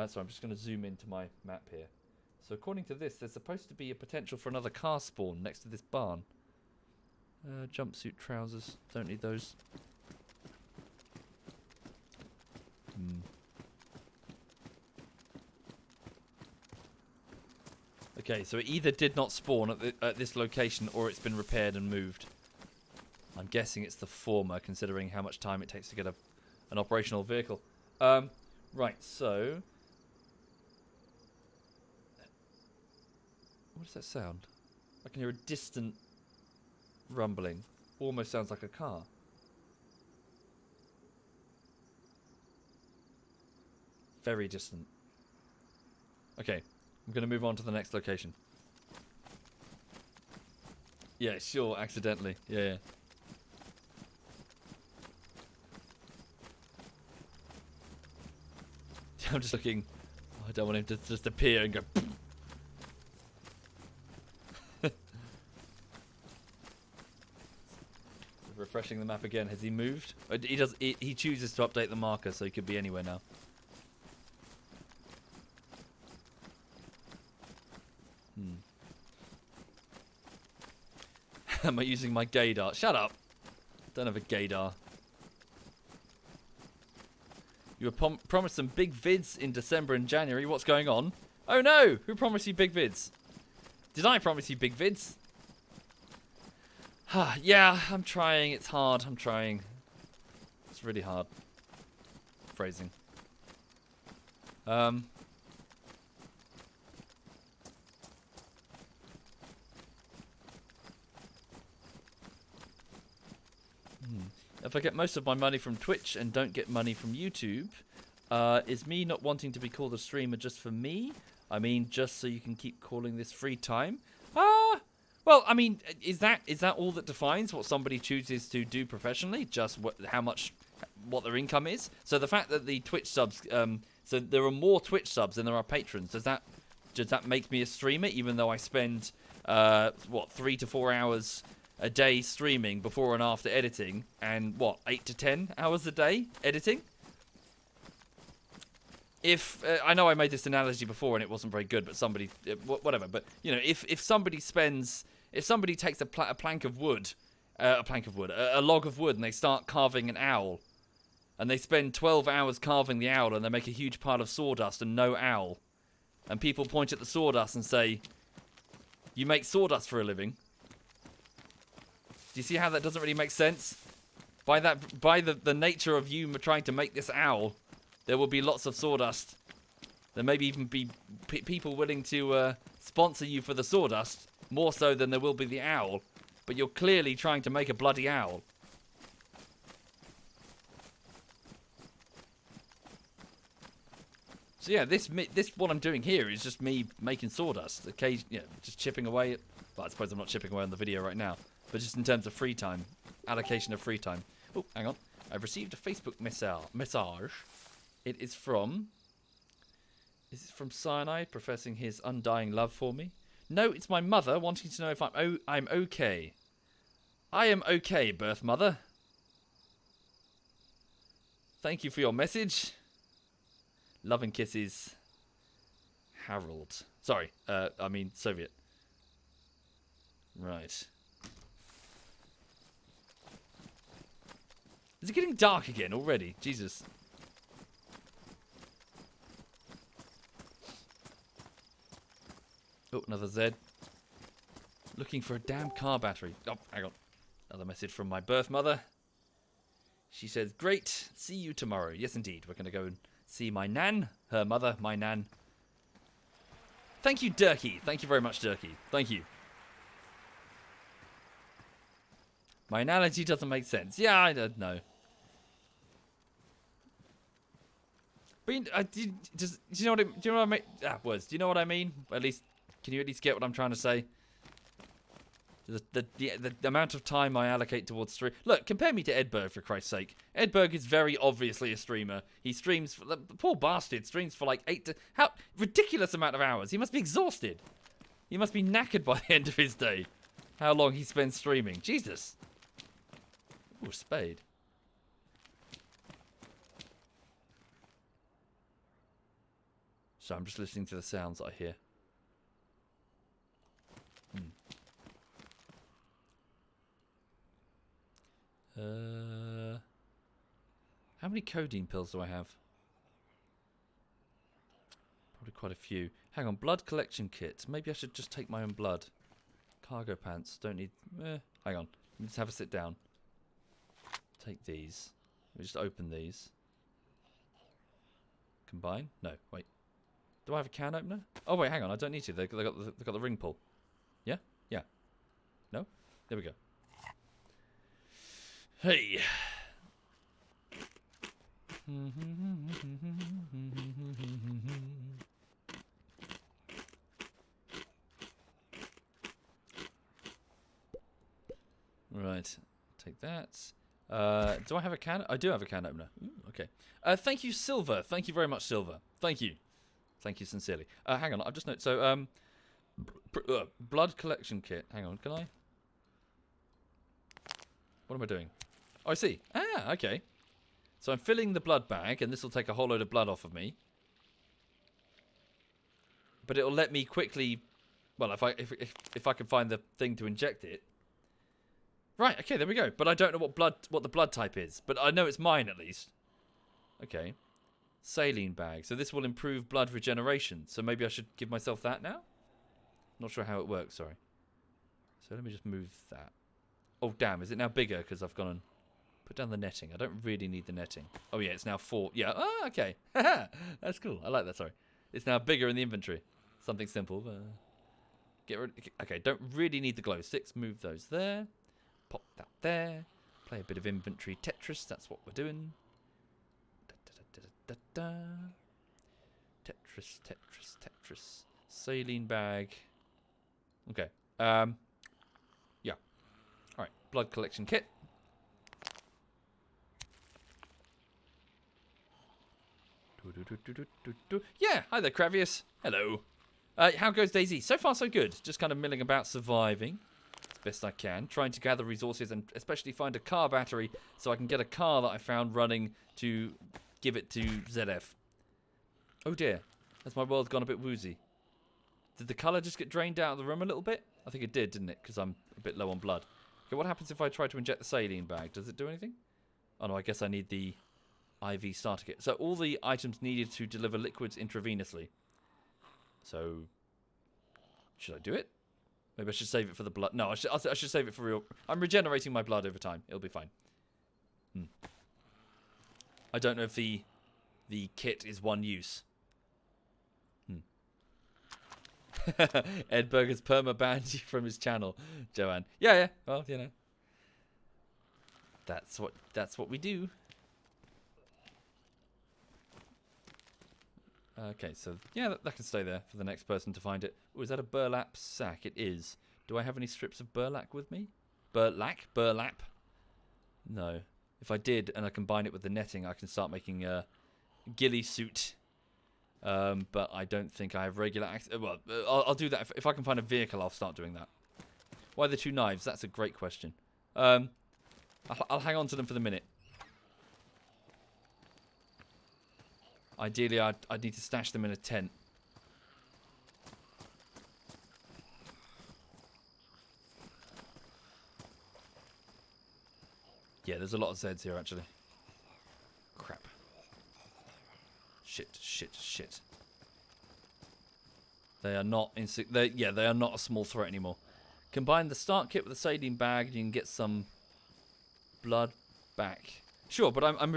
So I'm just going to zoom into my map here. So according to this, there's supposed to be a potential for another car spawn next to this barn. Jumpsuit trousers, don't need those. Okay, so it either did not spawn at this location or it's been repaired and moved. I'm guessing it's the former, considering how much time it takes to get an operational vehicle. Right, so... What does that sound? I can hear a distant rumbling. Almost sounds like a car. Very distant. Okay, I'm going to move on to the next location. Yeah, sure, accidentally. Yeah. I'm just looking. I don't want him to just appear and go... Refreshing the map again. Has he moved? He does. He chooses to update the marker, so he could be anywhere now. Am I using my gaydar? Shut up. Don't have a gaydar. You were promised some big vids in December and January. What's going on? Oh no! Who promised you big vids? Did I promise you big vids? Yeah, I'm trying. It's hard. I'm trying. It's really hard. Phrasing. If I get most of my money from Twitch and don't get money from YouTube, is me not wanting to be called a streamer just for me? I mean, just so you can keep calling this free time? Well, I mean, is that all that defines what somebody chooses to do professionally? Just what their income is? So the fact that the Twitch subs, so there are more Twitch subs than there are patrons. Does that make me a streamer? Even though I spend 3 to 4 hours a day streaming before and after editing, and 8 to 10 hours a day editing? If I know I made this analogy before and it wasn't very good, but somebody, whatever. But you know, if somebody takes a plank of wood, a log of wood, and they start carving an owl, and they spend 12 hours carving the owl, and they make a huge pile of sawdust and no owl, and people point at the sawdust and say, "You make sawdust for a living." Do you see how that doesn't really make sense? By the nature of you trying to make this owl, there will be lots of sawdust. There may even be people willing to sponsor you for the sawdust, more so than there will be the owl. But you're clearly trying to make a bloody owl. So yeah, this what I'm doing here is just me making sawdust. Occasionally, just chipping away at... Well, I suppose I'm not chipping away on the video right now. But just in terms of free time. Allocation of free time. Oh, hang on. I've received a Facebook message. It is from... Is it from Cyanide professing his undying love for me? No, it's my mother wanting to know if I'm okay. I am okay, birth mother. Thank you for your message. Love and kisses, Harold. Sorry, I mean Soviet. Right. Is it getting dark again already? Jesus. Oh, another Z. Looking for a damn car battery. Oh, hang on. Another message from my birth mother. She says, great, see you tomorrow. Yes, indeed. We're going to go and see my nan. Her mother, my nan. Thank you, Durkee. Thank you very much, Durkee. Thank you. My analogy doesn't make sense. Yeah, I don't know. But do you know what I mean? Words. Do you know what I mean? At least, can you at least get what I'm trying to say? The amount of time I allocate towards stream. Look, compare me to Edberg, for Christ's sake. Edberg is very obviously a streamer. He streams, the poor bastard streams for like 8 to... How ridiculous amount of hours. He must be exhausted. He must be knackered by the end of his day. How long he spends streaming. Jesus. Ooh, spade. So I'm just listening to the sounds I hear. How many codeine pills do I have? Probably quite a few. Hang on, blood collection kit. Maybe I should just take my own blood. Cargo pants. Don't need... hang on. Let me just have a sit down. Take these. Let me just open these. Combine? No, wait. Do I have a can opener? Oh, wait, hang on. I don't need to. They've got the ring pull. Yeah? Yeah. No? There we go. Hey. Right. Take that. Do I have a can? I do have a can opener. Ooh, okay. Thank you, Silver. Thank you very much, Silver. Thank you. Thank you sincerely. Hang on. I've just noted. So, blood collection kit. Hang on. Can I? What am I doing? Oh, I see. Ah, okay. So I'm filling the blood bag, and this will take a whole load of blood off of me. But it'll let me quickly... Well, if I can find the thing to inject it. Right, okay, there we go. But I don't know what the blood type is. But I know it's mine, at least. Okay. Saline bag. So this will improve blood regeneration. So maybe I should give myself that now? Not sure how it works, sorry. So let me just move that. Oh, damn. Is it now bigger because I've gone and put down the netting? I don't really need the netting. Oh, yeah, it's now 4. Yeah, oh, okay. That's cool. I like that, sorry. It's now bigger in the inventory. Something simple. Get rid. Okay, don't really need the glow sticks. Move those there. Pop that there. Play a bit of inventory Tetris. That's what we're doing. Tetris, Tetris, Tetris. Saline bag. Okay. Yeah. All right. Blood collection kit. Yeah. Hi there, Kravius. Hello. How goes DayZ? So far, so good. Just kind of milling about, surviving as best I can, trying to gather resources and especially find a car battery so I can get a car that I found running to give it to ZF. Oh dear, has my world gone a bit woozy? Did the colour just get drained out of the room a little bit? I think it did, didn't it? Because I'm a bit low on blood. Okay, what happens if I try to inject the saline bag? Does it do anything? Oh no, I guess I need the IV starter kit. So all the items needed to deliver liquids intravenously. So, should I do it? Maybe I should save it for the blood. No, I should save it for real. I'm regenerating my blood over time. It'll be fine. I don't know if the kit is one use. Edberg has perma-banned you from his channel, Joanne. Yeah. Well, you know, that's what we do. Okay, so yeah, that can stay there for the next person to find it. Oh, is that a burlap sack? It is. Do I have any strips of burlap with me? Burlap? No. If I did, and I combine it with the netting, I can start making a ghillie suit. But I don't think I have regular access. Well, I'll do that. If I can find a vehicle, I'll start doing that. Why the 2 knives? That's a great question. I'll hang on to them for the minute. Ideally, I'd need to stash them in a tent. Yeah, there's a lot of Zeds here, actually. Crap. Shit. They are not they are not a small threat anymore. Combine the start kit with the saline bag, and you can get some blood back. Sure, but I'm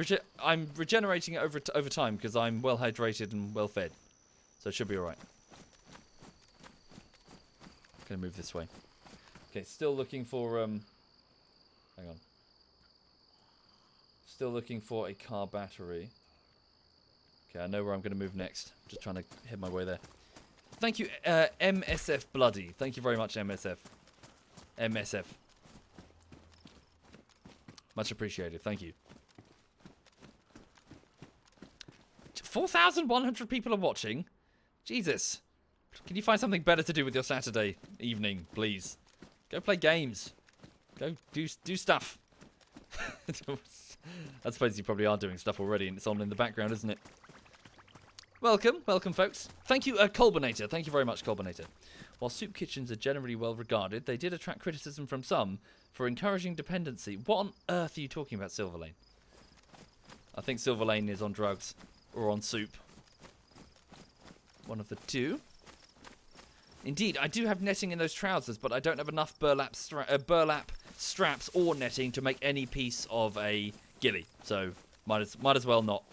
regenerating it over time because I'm well hydrated and well fed, so it should be all right. Gonna move this way. Okay, still looking for hang on. Still looking for a car battery. Okay, I know where I'm going to move next. Just trying to head my way there. Thank you, MSF Bloody. Thank you very much, MSF. MSF. Much appreciated. Thank you. 4,100 people are watching. Jesus. Can you find something better to do with your Saturday evening, please? Go play games. Go do stuff. I suppose you probably are doing stuff already, and it's on in the background, isn't it? Welcome, folks. Thank you, Colbinator. Thank you very much, Colbinator. While soup kitchens are generally well regarded, they did attract criticism from some for encouraging dependency. What on earth are you talking about, Silverlane? I think Silverlane is on drugs or on soup. One of the two. Indeed, I do have netting in those trousers, but I don't have enough burlap straps or netting to make any piece of a ghillie, so might as well not.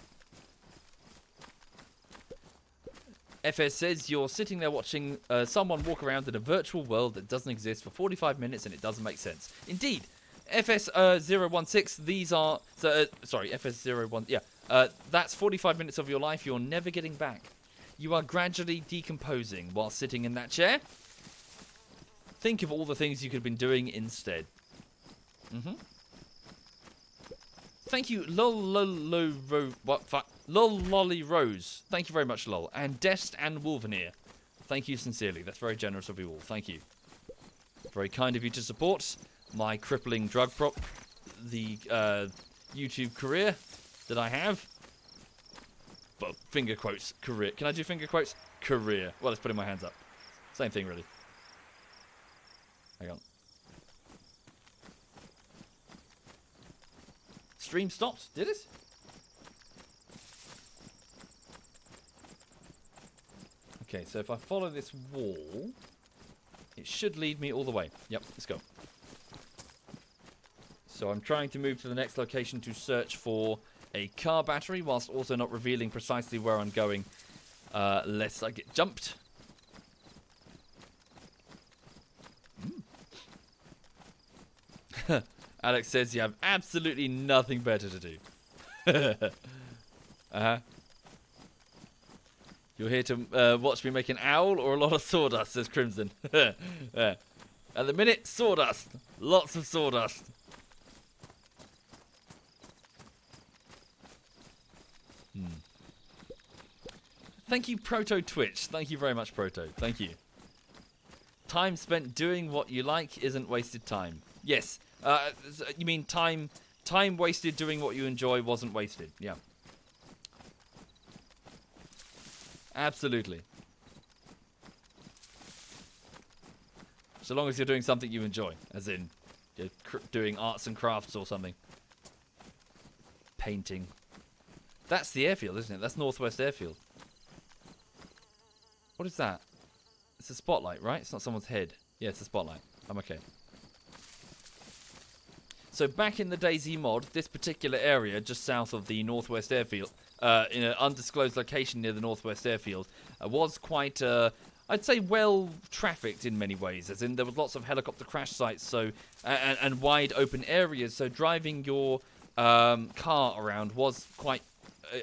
FS says you're sitting there watching someone walk around in a virtual world that doesn't exist for 45 minutes and it doesn't make sense. Indeed, FS016, these are sorry, FS01, yeah, that's 45 minutes of your life you're never getting back. You are gradually decomposing while sitting in that chair. Think of all the things you could have been doing instead. Thank you, Lol Lolly Rose. Thank you very much, Lol. And Dest and Wolveneer. Thank you sincerely. That's very generous of you all. Thank you. Very kind of you to support my crippling drug the YouTube career that I have. But finger quotes, career. Can I do finger quotes? Career. Well, let's put my hands up. Same thing, really. Hang on. Stream stopped, did it? Okay, so if I follow this wall, it should lead me all the way. Yep, let's go. So I'm trying to move to the next location to search for a car battery, whilst also not revealing precisely where I'm going, lest I get jumped. Alex says you have absolutely nothing better to do. You're here to watch me make an owl or a lot of sawdust, says Crimson. At the minute, sawdust. Lots of sawdust. Thank you, Proto Twitch. Thank you very much, Proto. Thank you. Time spent doing what you like isn't wasted time. Yes. You mean time wasted doing what you enjoy wasn't wasted. Yeah. Absolutely. So long as you're doing something you enjoy, as in you're doing arts and crafts or something. Painting. That's the airfield, isn't it? That's Northwest Airfield. What is that? It's a spotlight, right? It's not someone's head. Yeah, it's a spotlight. I'm okay. So back in the DayZ mod, this particular area, just south of the Northwest Airfield, in an undisclosed location near the Northwest Airfield, was quite, I'd say, well trafficked in many ways. As in, there was lots of helicopter crash sites, so and wide open areas. So driving your car around was quite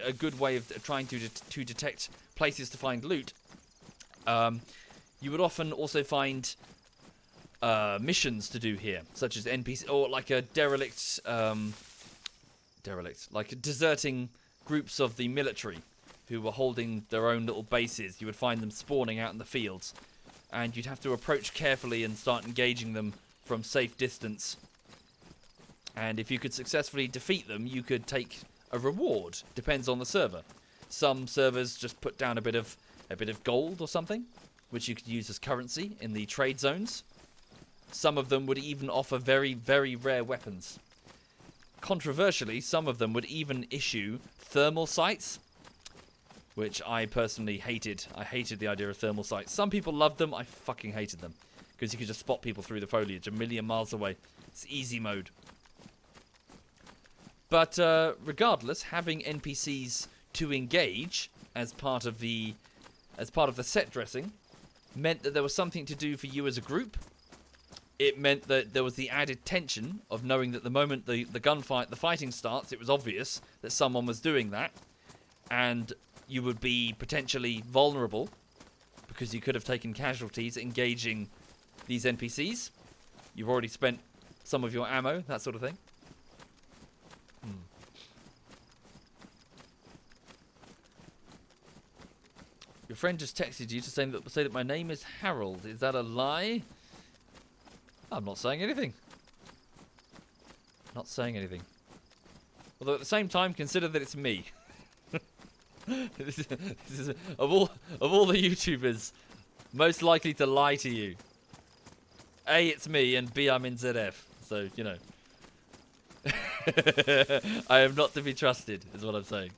a good way of trying to detect places to find loot. You would often also find missions to do here, such as NPC or like a derelict, like deserting groups of the military who were holding their own little bases. You would find them spawning out in the fields, and you'd have to approach carefully and start engaging them from safe distance. And if you could successfully defeat them, you could take a reward. Depends on the server. Some servers just put down a bit of gold or something, which you could use as currency in the trade zones. Some of them would even offer very, very rare weapons. Controversially, some of them would even issue thermal sights, which I personally hated. I hated the idea of thermal sights. Some people loved them. I fucking hated them, because you could just spot people through the foliage a million miles away. It's easy mode. But regardless, having NPCs to engage as part of the set dressing meant that there was something to do for you as a group. It meant that there was the added tension of knowing that the moment the fighting starts, it was obvious that someone was doing that, and you would be potentially vulnerable because you could have taken casualties engaging these NPCs. You've already spent some of your ammo, that sort of thing. Your friend just texted you to say that my name is Harold. Is that a lie? I'm not saying anything. Not saying anything. Although at the same time, consider that it's me. this is of all the YouTubers most likely to lie to you. A, it's me, and B, I'm in ZF. So, you know. I am not to be trusted, is what I'm saying.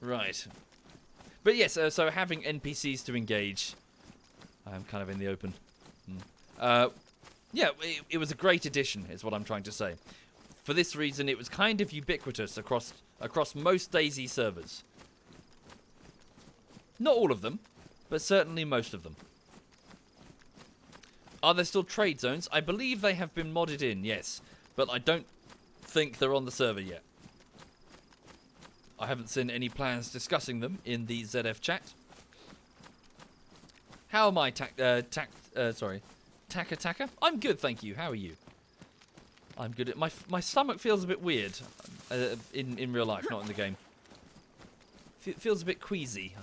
Right. But yes, so having NPCs to engage, I'm kind of in the open. Yeah, it was a great addition, is what I'm trying to say. For this reason, it was kind of ubiquitous across most DayZ servers. Not all of them, but certainly most of them. Are there still trade zones? I believe they have been modded in, yes. But I don't think they're on the server yet. I haven't seen any plans discussing them in the ZF chat. How am I, Taka? I'm good, thank you. How are you? I'm good. My stomach feels a bit weird in real life, not in the game. Feels a bit queasy.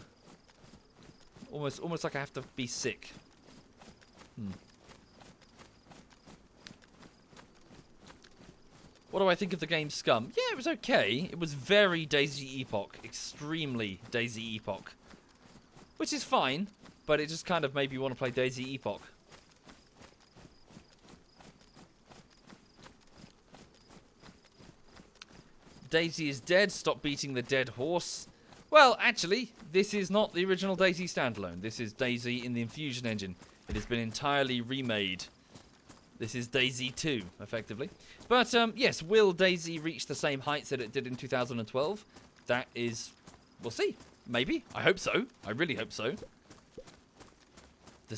Almost like I have to be sick. What do I think of the game Scum? Yeah, it was okay. It was very DayZ Epoch. Extremely DayZ Epoch. Which is fine, but it just kind of made me want to play DayZ Epoch. DayZ is dead. Stop beating the dead horse. Well, actually, this is not the original DayZ standalone. This is DayZ in the Infusion engine. It has been entirely remade. This is DayZ 2, effectively. But, yes, will DayZ reach the same heights that it did in 2012? That is... we'll see. Maybe. I hope so. I really hope so. The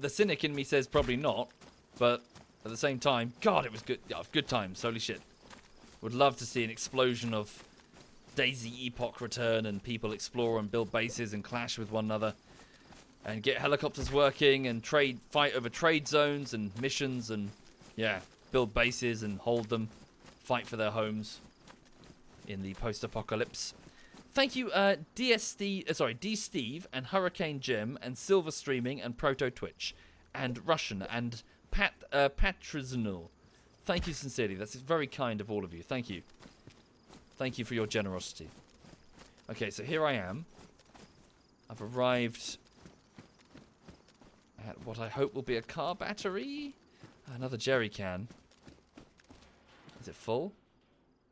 cynic in me says probably not. But, at the same time, God, it was good. Yeah, good times. Holy shit. Would love to see an explosion of DayZ Epoch return and people explore and build bases and clash with one another. And get helicopters working and fight over trade zones and missions and, yeah, build bases and hold them, fight for their homes in the post-apocalypse. Thank you, D Steve and Hurricane Gem and Silver Streaming and Proto Twitch and Russian and Patrizanul. Thank you sincerely. That's very kind of all of you. Thank you. Thank you for your generosity. Okay, so here I am. I've arrived at what I hope will be a car battery. Another jerry can. Is it full?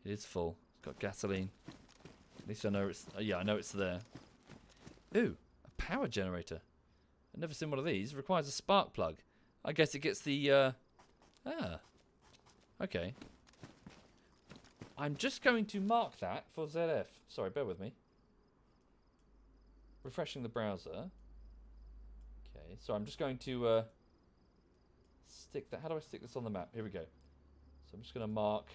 It is full. It's got gasoline. At least I know it's... yeah, I know it's there. Ooh, a power generator. I've never seen one of these. It requires a spark plug. I guess it gets the... okay. I'm just going to mark that for ZF. Sorry, bear with me. Refreshing the browser. Okay, so I'm just going to stick that. How do I stick this on the map? Here we go. So I'm just going to mark.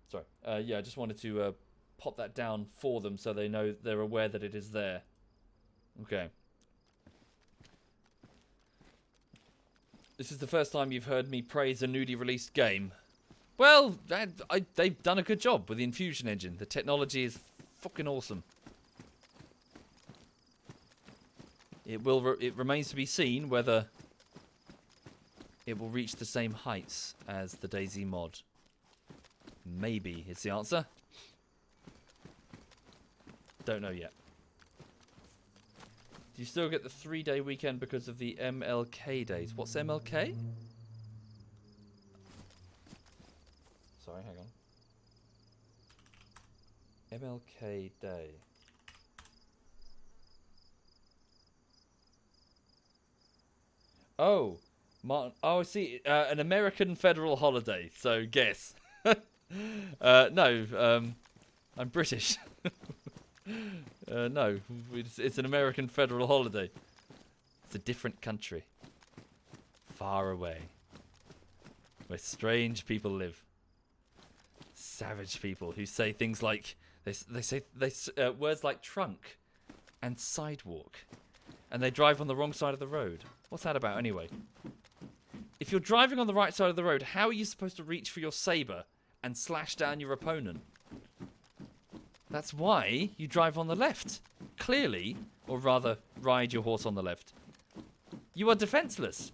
Sorry. Yeah, I just wanted to pop that down for them so they know, they're aware that it is there. Okay. This is the first time you've heard me praise a newly released game. Well, they've done a good job with the Infusion engine. The technology is fucking awesome. It remains to be seen whether it will reach the same heights as the DayZ mod. Maybe is the answer. Don't know yet. Do you still get the 3-day weekend because of the MLK days? What's MLK? Sorry, hang on. MLK Day. Oh, Martin. Oh, I see. An American federal holiday. So guess. No. I'm British. No, it's an American federal holiday. It's a different country. Far away. Where strange people live. Savage people who say things like... They say words like trunk and sidewalk. And they drive on the wrong side of the road. What's that about anyway? If you're driving on the right side of the road, how are you supposed to reach for your saber and slash down your opponent? That's why you drive on the left. Clearly, or rather, ride your horse on the left. You are defenseless.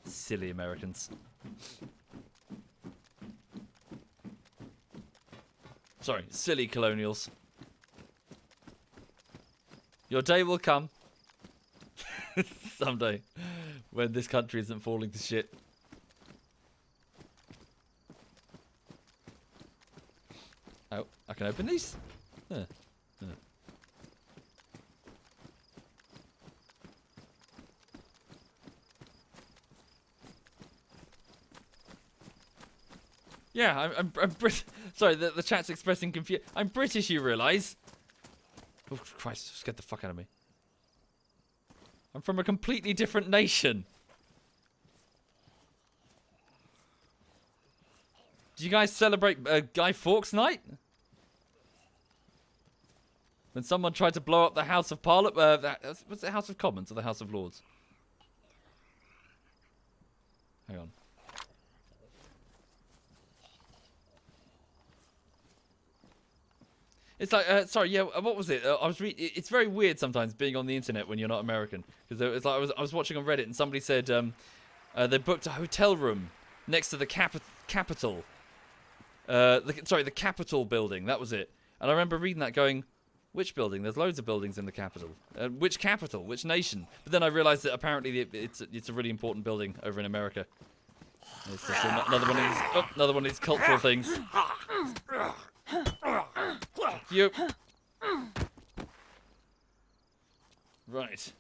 Silly Americans. Sorry, silly colonials. Your day will come. Someday. When this country isn't falling to shit. Oh, I can open these? Huh. Huh. Yeah, I'm Brit. Sorry, the chat's expressing confusion. I'm British, you realise? Oh, Christ, scared the fuck out of me. I'm from a completely different nation. Do you guys celebrate Guy Fawkes Night? When someone tried to blow up the House of Parliament, was it House of Commons or the House of Lords? Hang on. It's like, sorry, yeah, what was it? It's very weird sometimes being on the internet when you're not American, because it's like I was watching on Reddit and somebody said they booked a hotel room next to the Capitol. Sorry, the Capitol building. That was it. And I remember reading that, going, which building? There's loads of buildings in the Capitol. Which capital? Which nation? But then I realised that apparently it's a really important building over in America. It's just another one of these cultural things. You. Right.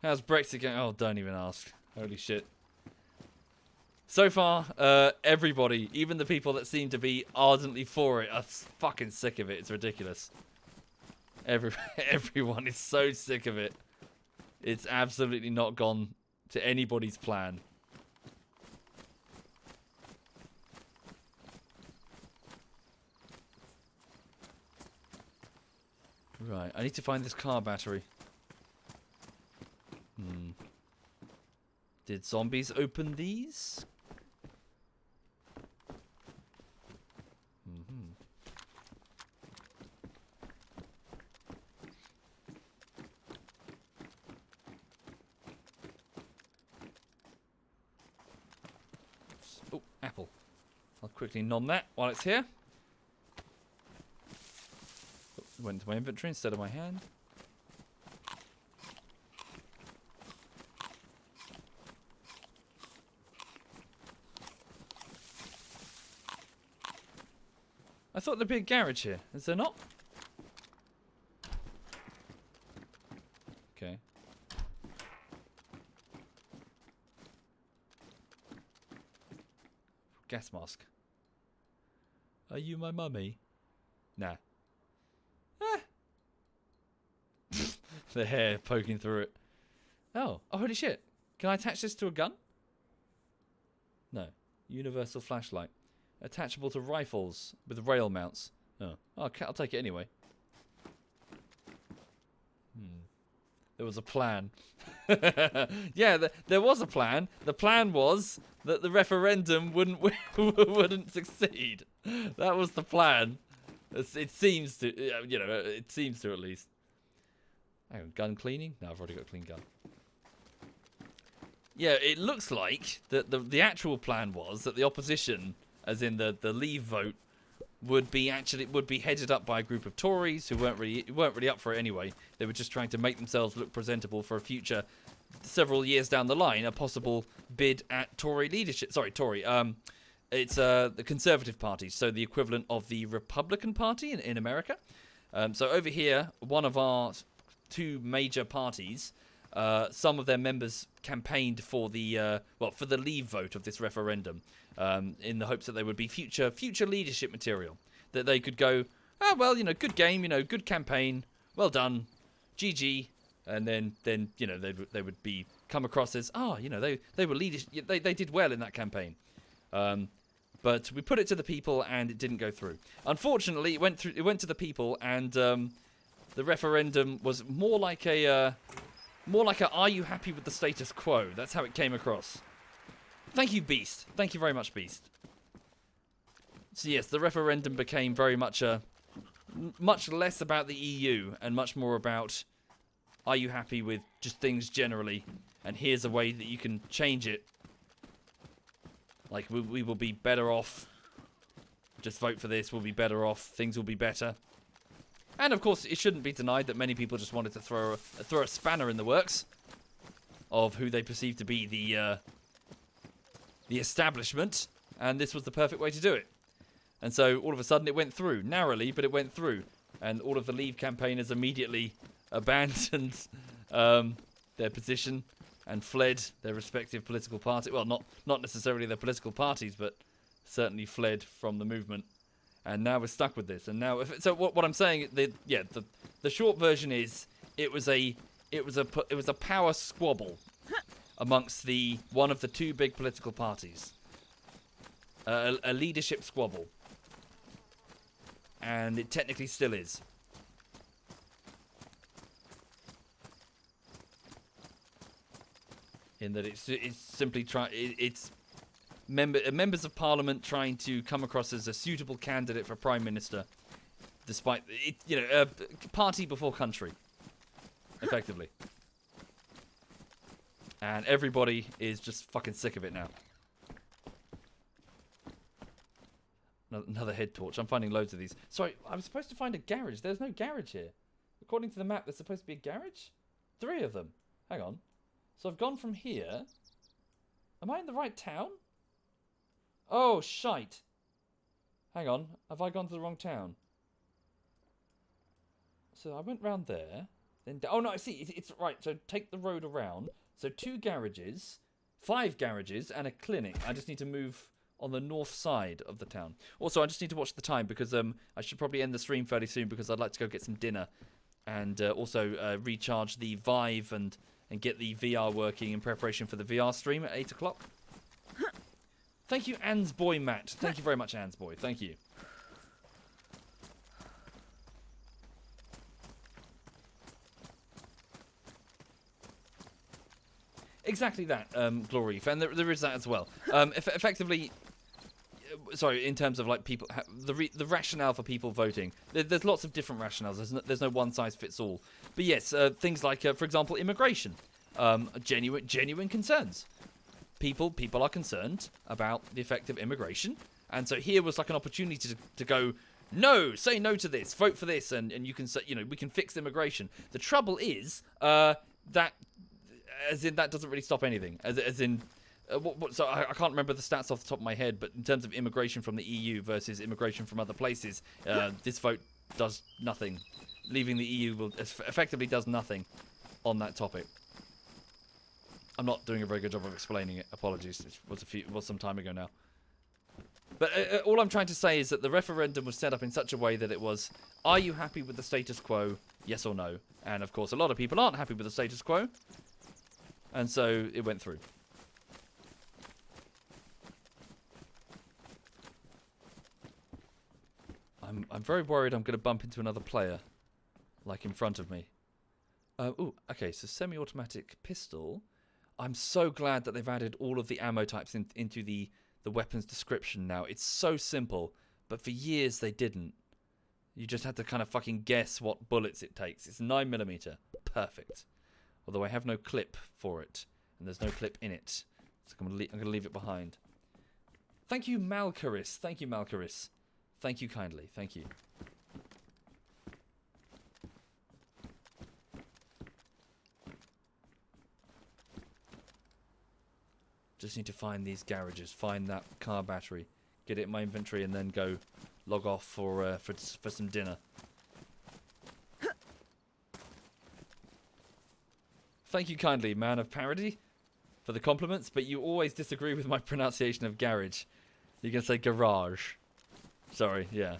How's Brexit going? Oh, don't even ask. Holy shit. So far, everybody, even the people that seem to be ardently for it, are fucking sick of it. It's ridiculous. Everyone is so sick of it. It's absolutely not gone to anybody's plan. Right, I need to find this car battery. Did zombies open these? Oh, apple. I'll quickly nom that while it's here. Went into my inventory instead of my hand. I thought there'd be a garage here. Is there not? Okay. Gas mask. Are you my mummy? Nah. Ah. The hair poking through it. Oh, holy shit. Can I attach this to a gun? No. Universal flashlight. Attachable to rifles with rail mounts. Oh, okay, I'll take it anyway. There was a plan. Yeah, there was a plan. The plan was that the referendum wouldn't succeed. That was the plan. It seems to, you know, it seems to at least. Hang on, gun cleaning? No, I've already got a clean gun. Yeah, it looks like that the actual plan was that the opposition, as in the Leave vote, would be headed up by a group of Tories who weren't really up for it anyway. They were just trying to make themselves look presentable for a future, several years down the line, a possible bid at Tory leadership. Sorry, Tory. It's the Conservative Party, so the equivalent of the Republican Party in America. So over here, one of our two major parties, some of their members campaigned for the for the Leave vote of this referendum, in the hopes that they would be future leadership material, that they could go, oh well, you know, good game, you know, good campaign, well done, GG, and then you know they would be come across as, you know, they were leaders, they did well in that campaign. But we put it to the people and it didn't go through. Unfortunately, it went to the people, and the referendum was more like a are you happy with the status quo? That's how it came across. Thank you, Beast. Thank you very much, Beast. So yes, the referendum became very much much less about the EU and much more about, are you happy with just things generally? And here's a way that you can change it. Like, we will be better off. Just vote for this, we'll be better off. Things will be better. And of course, it shouldn't be denied that many people just wanted to throw a spanner in the works of who they perceive to be the establishment, and this was the perfect way to do it. And so all of a sudden it went through, narrowly, but it went through, and all of the Leave campaigners immediately abandoned their position and fled their respective political party. Well, not necessarily their political parties, but certainly fled from the movement. And now we're stuck with this. And now, so what I'm saying, the short version is it was a power squabble amongst one of the two big political parties, a leadership squabble, and it technically still is. In that it's simply members of Parliament trying to come across as a suitable candidate for Prime Minister, despite it, you know, party before country, effectively. And everybody is just fucking sick of it now. Another head torch. I'm finding loads of these. Sorry, I was supposed to find a garage. There's no garage here. According to the map, there's supposed to be a garage? 3 of them. Hang on. So I've gone from here. Am I in the right town? Oh, shite. Hang on. Have I gone to the wrong town? So I went round there. Then oh, no, I see. It's right. So take the road around. So 2 garages, 5 garages, and a clinic. I just need to move on the north side of the town. Also, I just need to watch the time because I should probably end the stream fairly soon because I'd like to go get some dinner and also recharge the Vive and get the VR working in preparation for the VR stream at 8 o'clock. Thank you, Anne's Boy Matt. Thank you very much, Anne's Boy. Thank you. Exactly that, Glory, and there is that as well. Effectively, sorry, in terms of like people, the rationale for people voting. There's lots of different rationales. There's no one size fits all. But yes, things like, for example, immigration, genuine concerns. People are concerned about the effect of immigration, and so here was like an opportunity to go, no, say no to this, vote for this, and you can say, you know, we can fix immigration. The trouble is that. As in, that doesn't really stop anything. As in, so I can't remember the stats off the top of my head, but in terms of immigration from the EU versus immigration from other places, this vote does nothing. Leaving the EU effectively does nothing on that topic. I'm not doing a very good job of explaining it. Apologies. It was some time ago now. But all I'm trying to say is that the referendum was set up in such a way that it was, are you happy with the status quo? Yes or no? And of course, a lot of people aren't happy with the status quo. And so it went through. I'm very worried I'm going to bump into another player, like in front of me. Ooh, okay, so semi-automatic pistol. I'm so glad that they've added all of the ammo types into the weapon's description now. It's so simple, but for years they didn't. You just had to kind of fucking guess what bullets it takes. It's 9mm. Perfect. Although I have no clip for it, and there's no clip in it. So I'm going to leave it behind. Thank you, Malcaris. Thank you, Malcaris. Thank you kindly. Thank you. Just need to find these garages, find that car battery, get it in my inventory, and then go log off for some dinner. Thank you kindly, man of parody, for the compliments, but you always disagree with my pronunciation of garage. You can say garage. Sorry, yeah.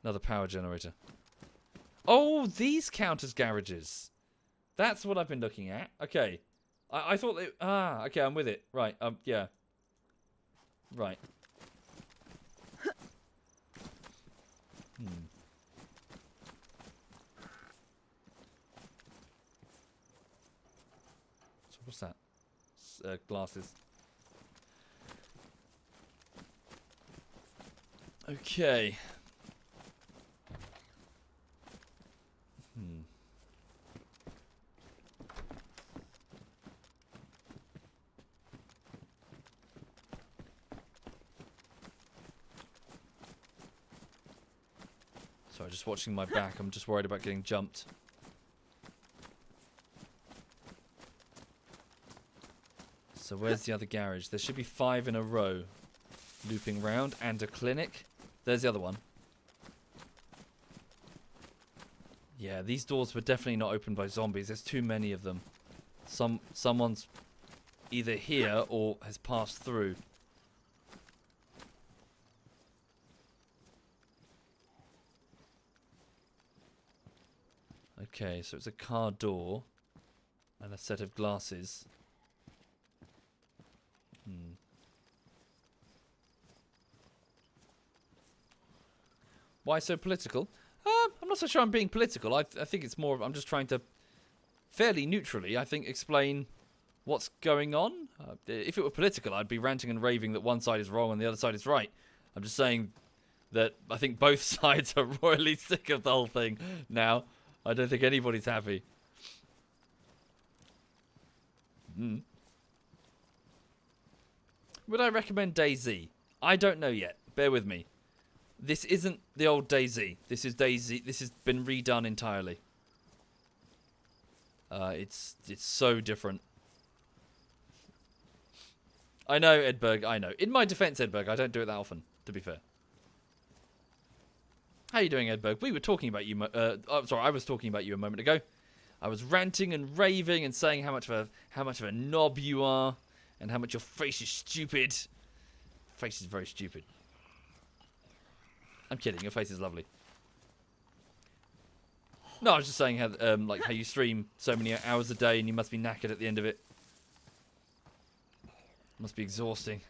Another power generator. Oh, these count as garages. That's what I've been looking at. Okay. I thought they... Ah, okay, I'm with it. Right, yeah. Right. So what's that? Glasses. Okay. Sorry, just watching my back. I'm just worried about getting jumped. So where's the other garage? There should be 5 in a row. Looping round, and a clinic. There's the other one. Yeah, these doors were definitely not opened by zombies. There's too many of them. Someone's either here or has passed through. Okay, so it's a car door and a set of glasses. Why so political? I'm not so sure I'm being political. I think it's more... I'm just trying to, fairly neutrally, I think, explain what's going on. If it were political, I'd be ranting and raving that one side is wrong and the other side is right. I'm just saying that I think both sides are royally sick of the whole thing now. I don't think anybody's happy. Would I recommend DayZ? I don't know yet. Bear with me. This isn't the old DayZ. This is DayZ. This has been redone entirely. It's so different. I know, Edberg. I know. In my defense, Edberg, I don't do it that often, to be fair. How you doing, Edberg? We were talking about you. Sorry, I was talking about you a moment ago. I was ranting and raving and saying how much of a knob you are, and how much your face is stupid. Face is very stupid. I'm kidding. Your face is lovely. No, I was just saying how how you stream so many hours a day and you must be knackered at the end of it. Must be exhausting.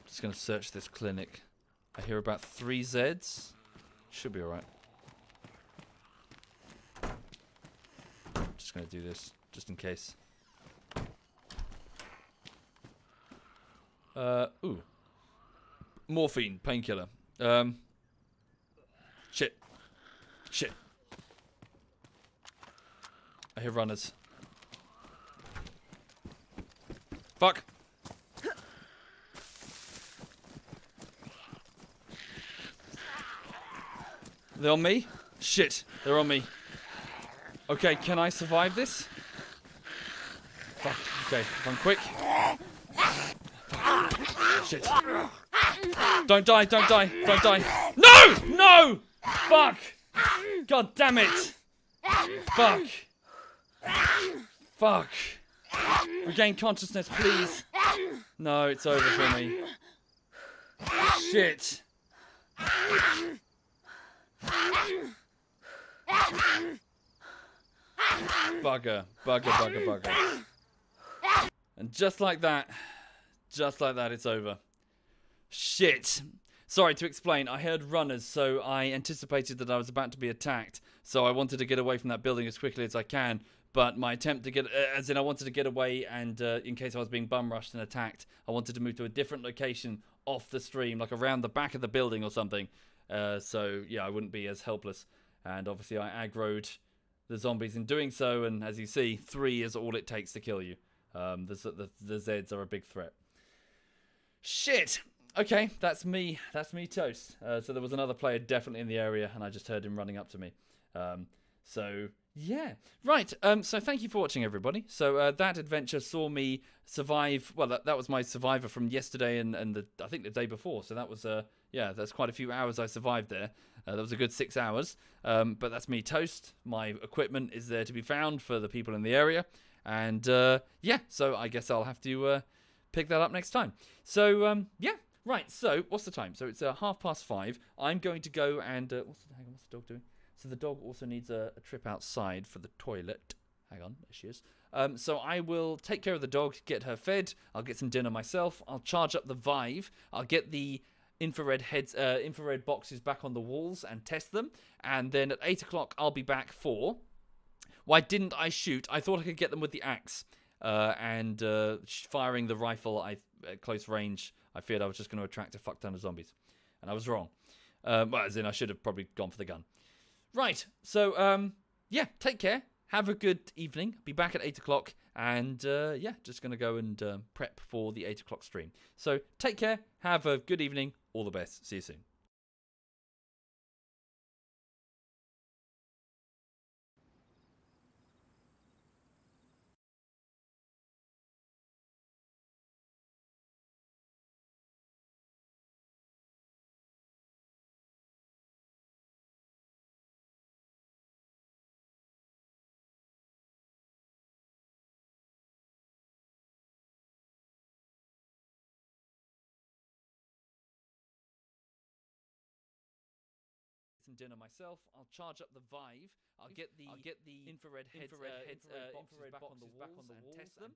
Just gonna search this clinic. I hear about 3 Zs. Should be alright. Just gonna do this, just in case. Ooh. Morphine, painkiller. Shit. Shit. I hear runners. Fuck! They're on me? Shit, they're on me. Okay, can I survive this? Fuck, okay, run quick. Fuck. shit. Don't die, don't die, don't die. No! No! Fuck! God damn it! Fuck. Fuck. Regain consciousness, please. No, it's over for me. Shit. Bugger, bugger, bugger, bugger. And just like that, it's over. Shit. Sorry, to explain, I heard runners, so I anticipated that I was about to be attacked. So I wanted to get away from that building as quickly as I can. But my attempt to get, as in I wanted to get away and in case I was being bum rushed and attacked, I wanted to move to a different location off the stream, like around the back of the building or something. So yeah, I wouldn't be as helpless. And obviously I aggroed the zombies in doing so, and as you see, 3 is all it takes to kill you. The Zeds are a big threat. Shit! Okay, that's me toast. So there was another player definitely in the area, and I just heard him running up to me. So, yeah. Right, so thank you for watching, everybody. So that adventure saw me survive, well, that was my survivor from yesterday and I think the day before. So that was, yeah, that's quite a few hours I survived there. That was a good 6 hours. But that's me toast. My equipment is there to be found for the people in the area. And, yeah, so I guess I'll have to pick that up next time. So, yeah. Right, so what's the time? So it's 5:30. I'm going to go and what's the dog doing? So the dog also needs a trip outside for the toilet. Hang on, there she is. So I will take care of the dog, get her fed. I'll get some dinner myself. I'll charge up the Vive. I'll get the infrared boxes back on the walls and test them. And then at 8 o'clock, I'll be back for. Why didn't I shoot? I thought I could get them with the axe and firing the rifle at close range. I feared I was just going to attract a fuck ton of zombies. And I was wrong. Well, as in I should have probably gone for the gun. Right. So, yeah, take care. Have a good evening. Be back at 8 o'clock. And, yeah, just going to go and prep for the 8 o'clock stream. So, take care. Have a good evening. All the best. See you soon. Some dinner myself. I'll charge up the Vive. I'll get the infrared boxes back on the walls and test them.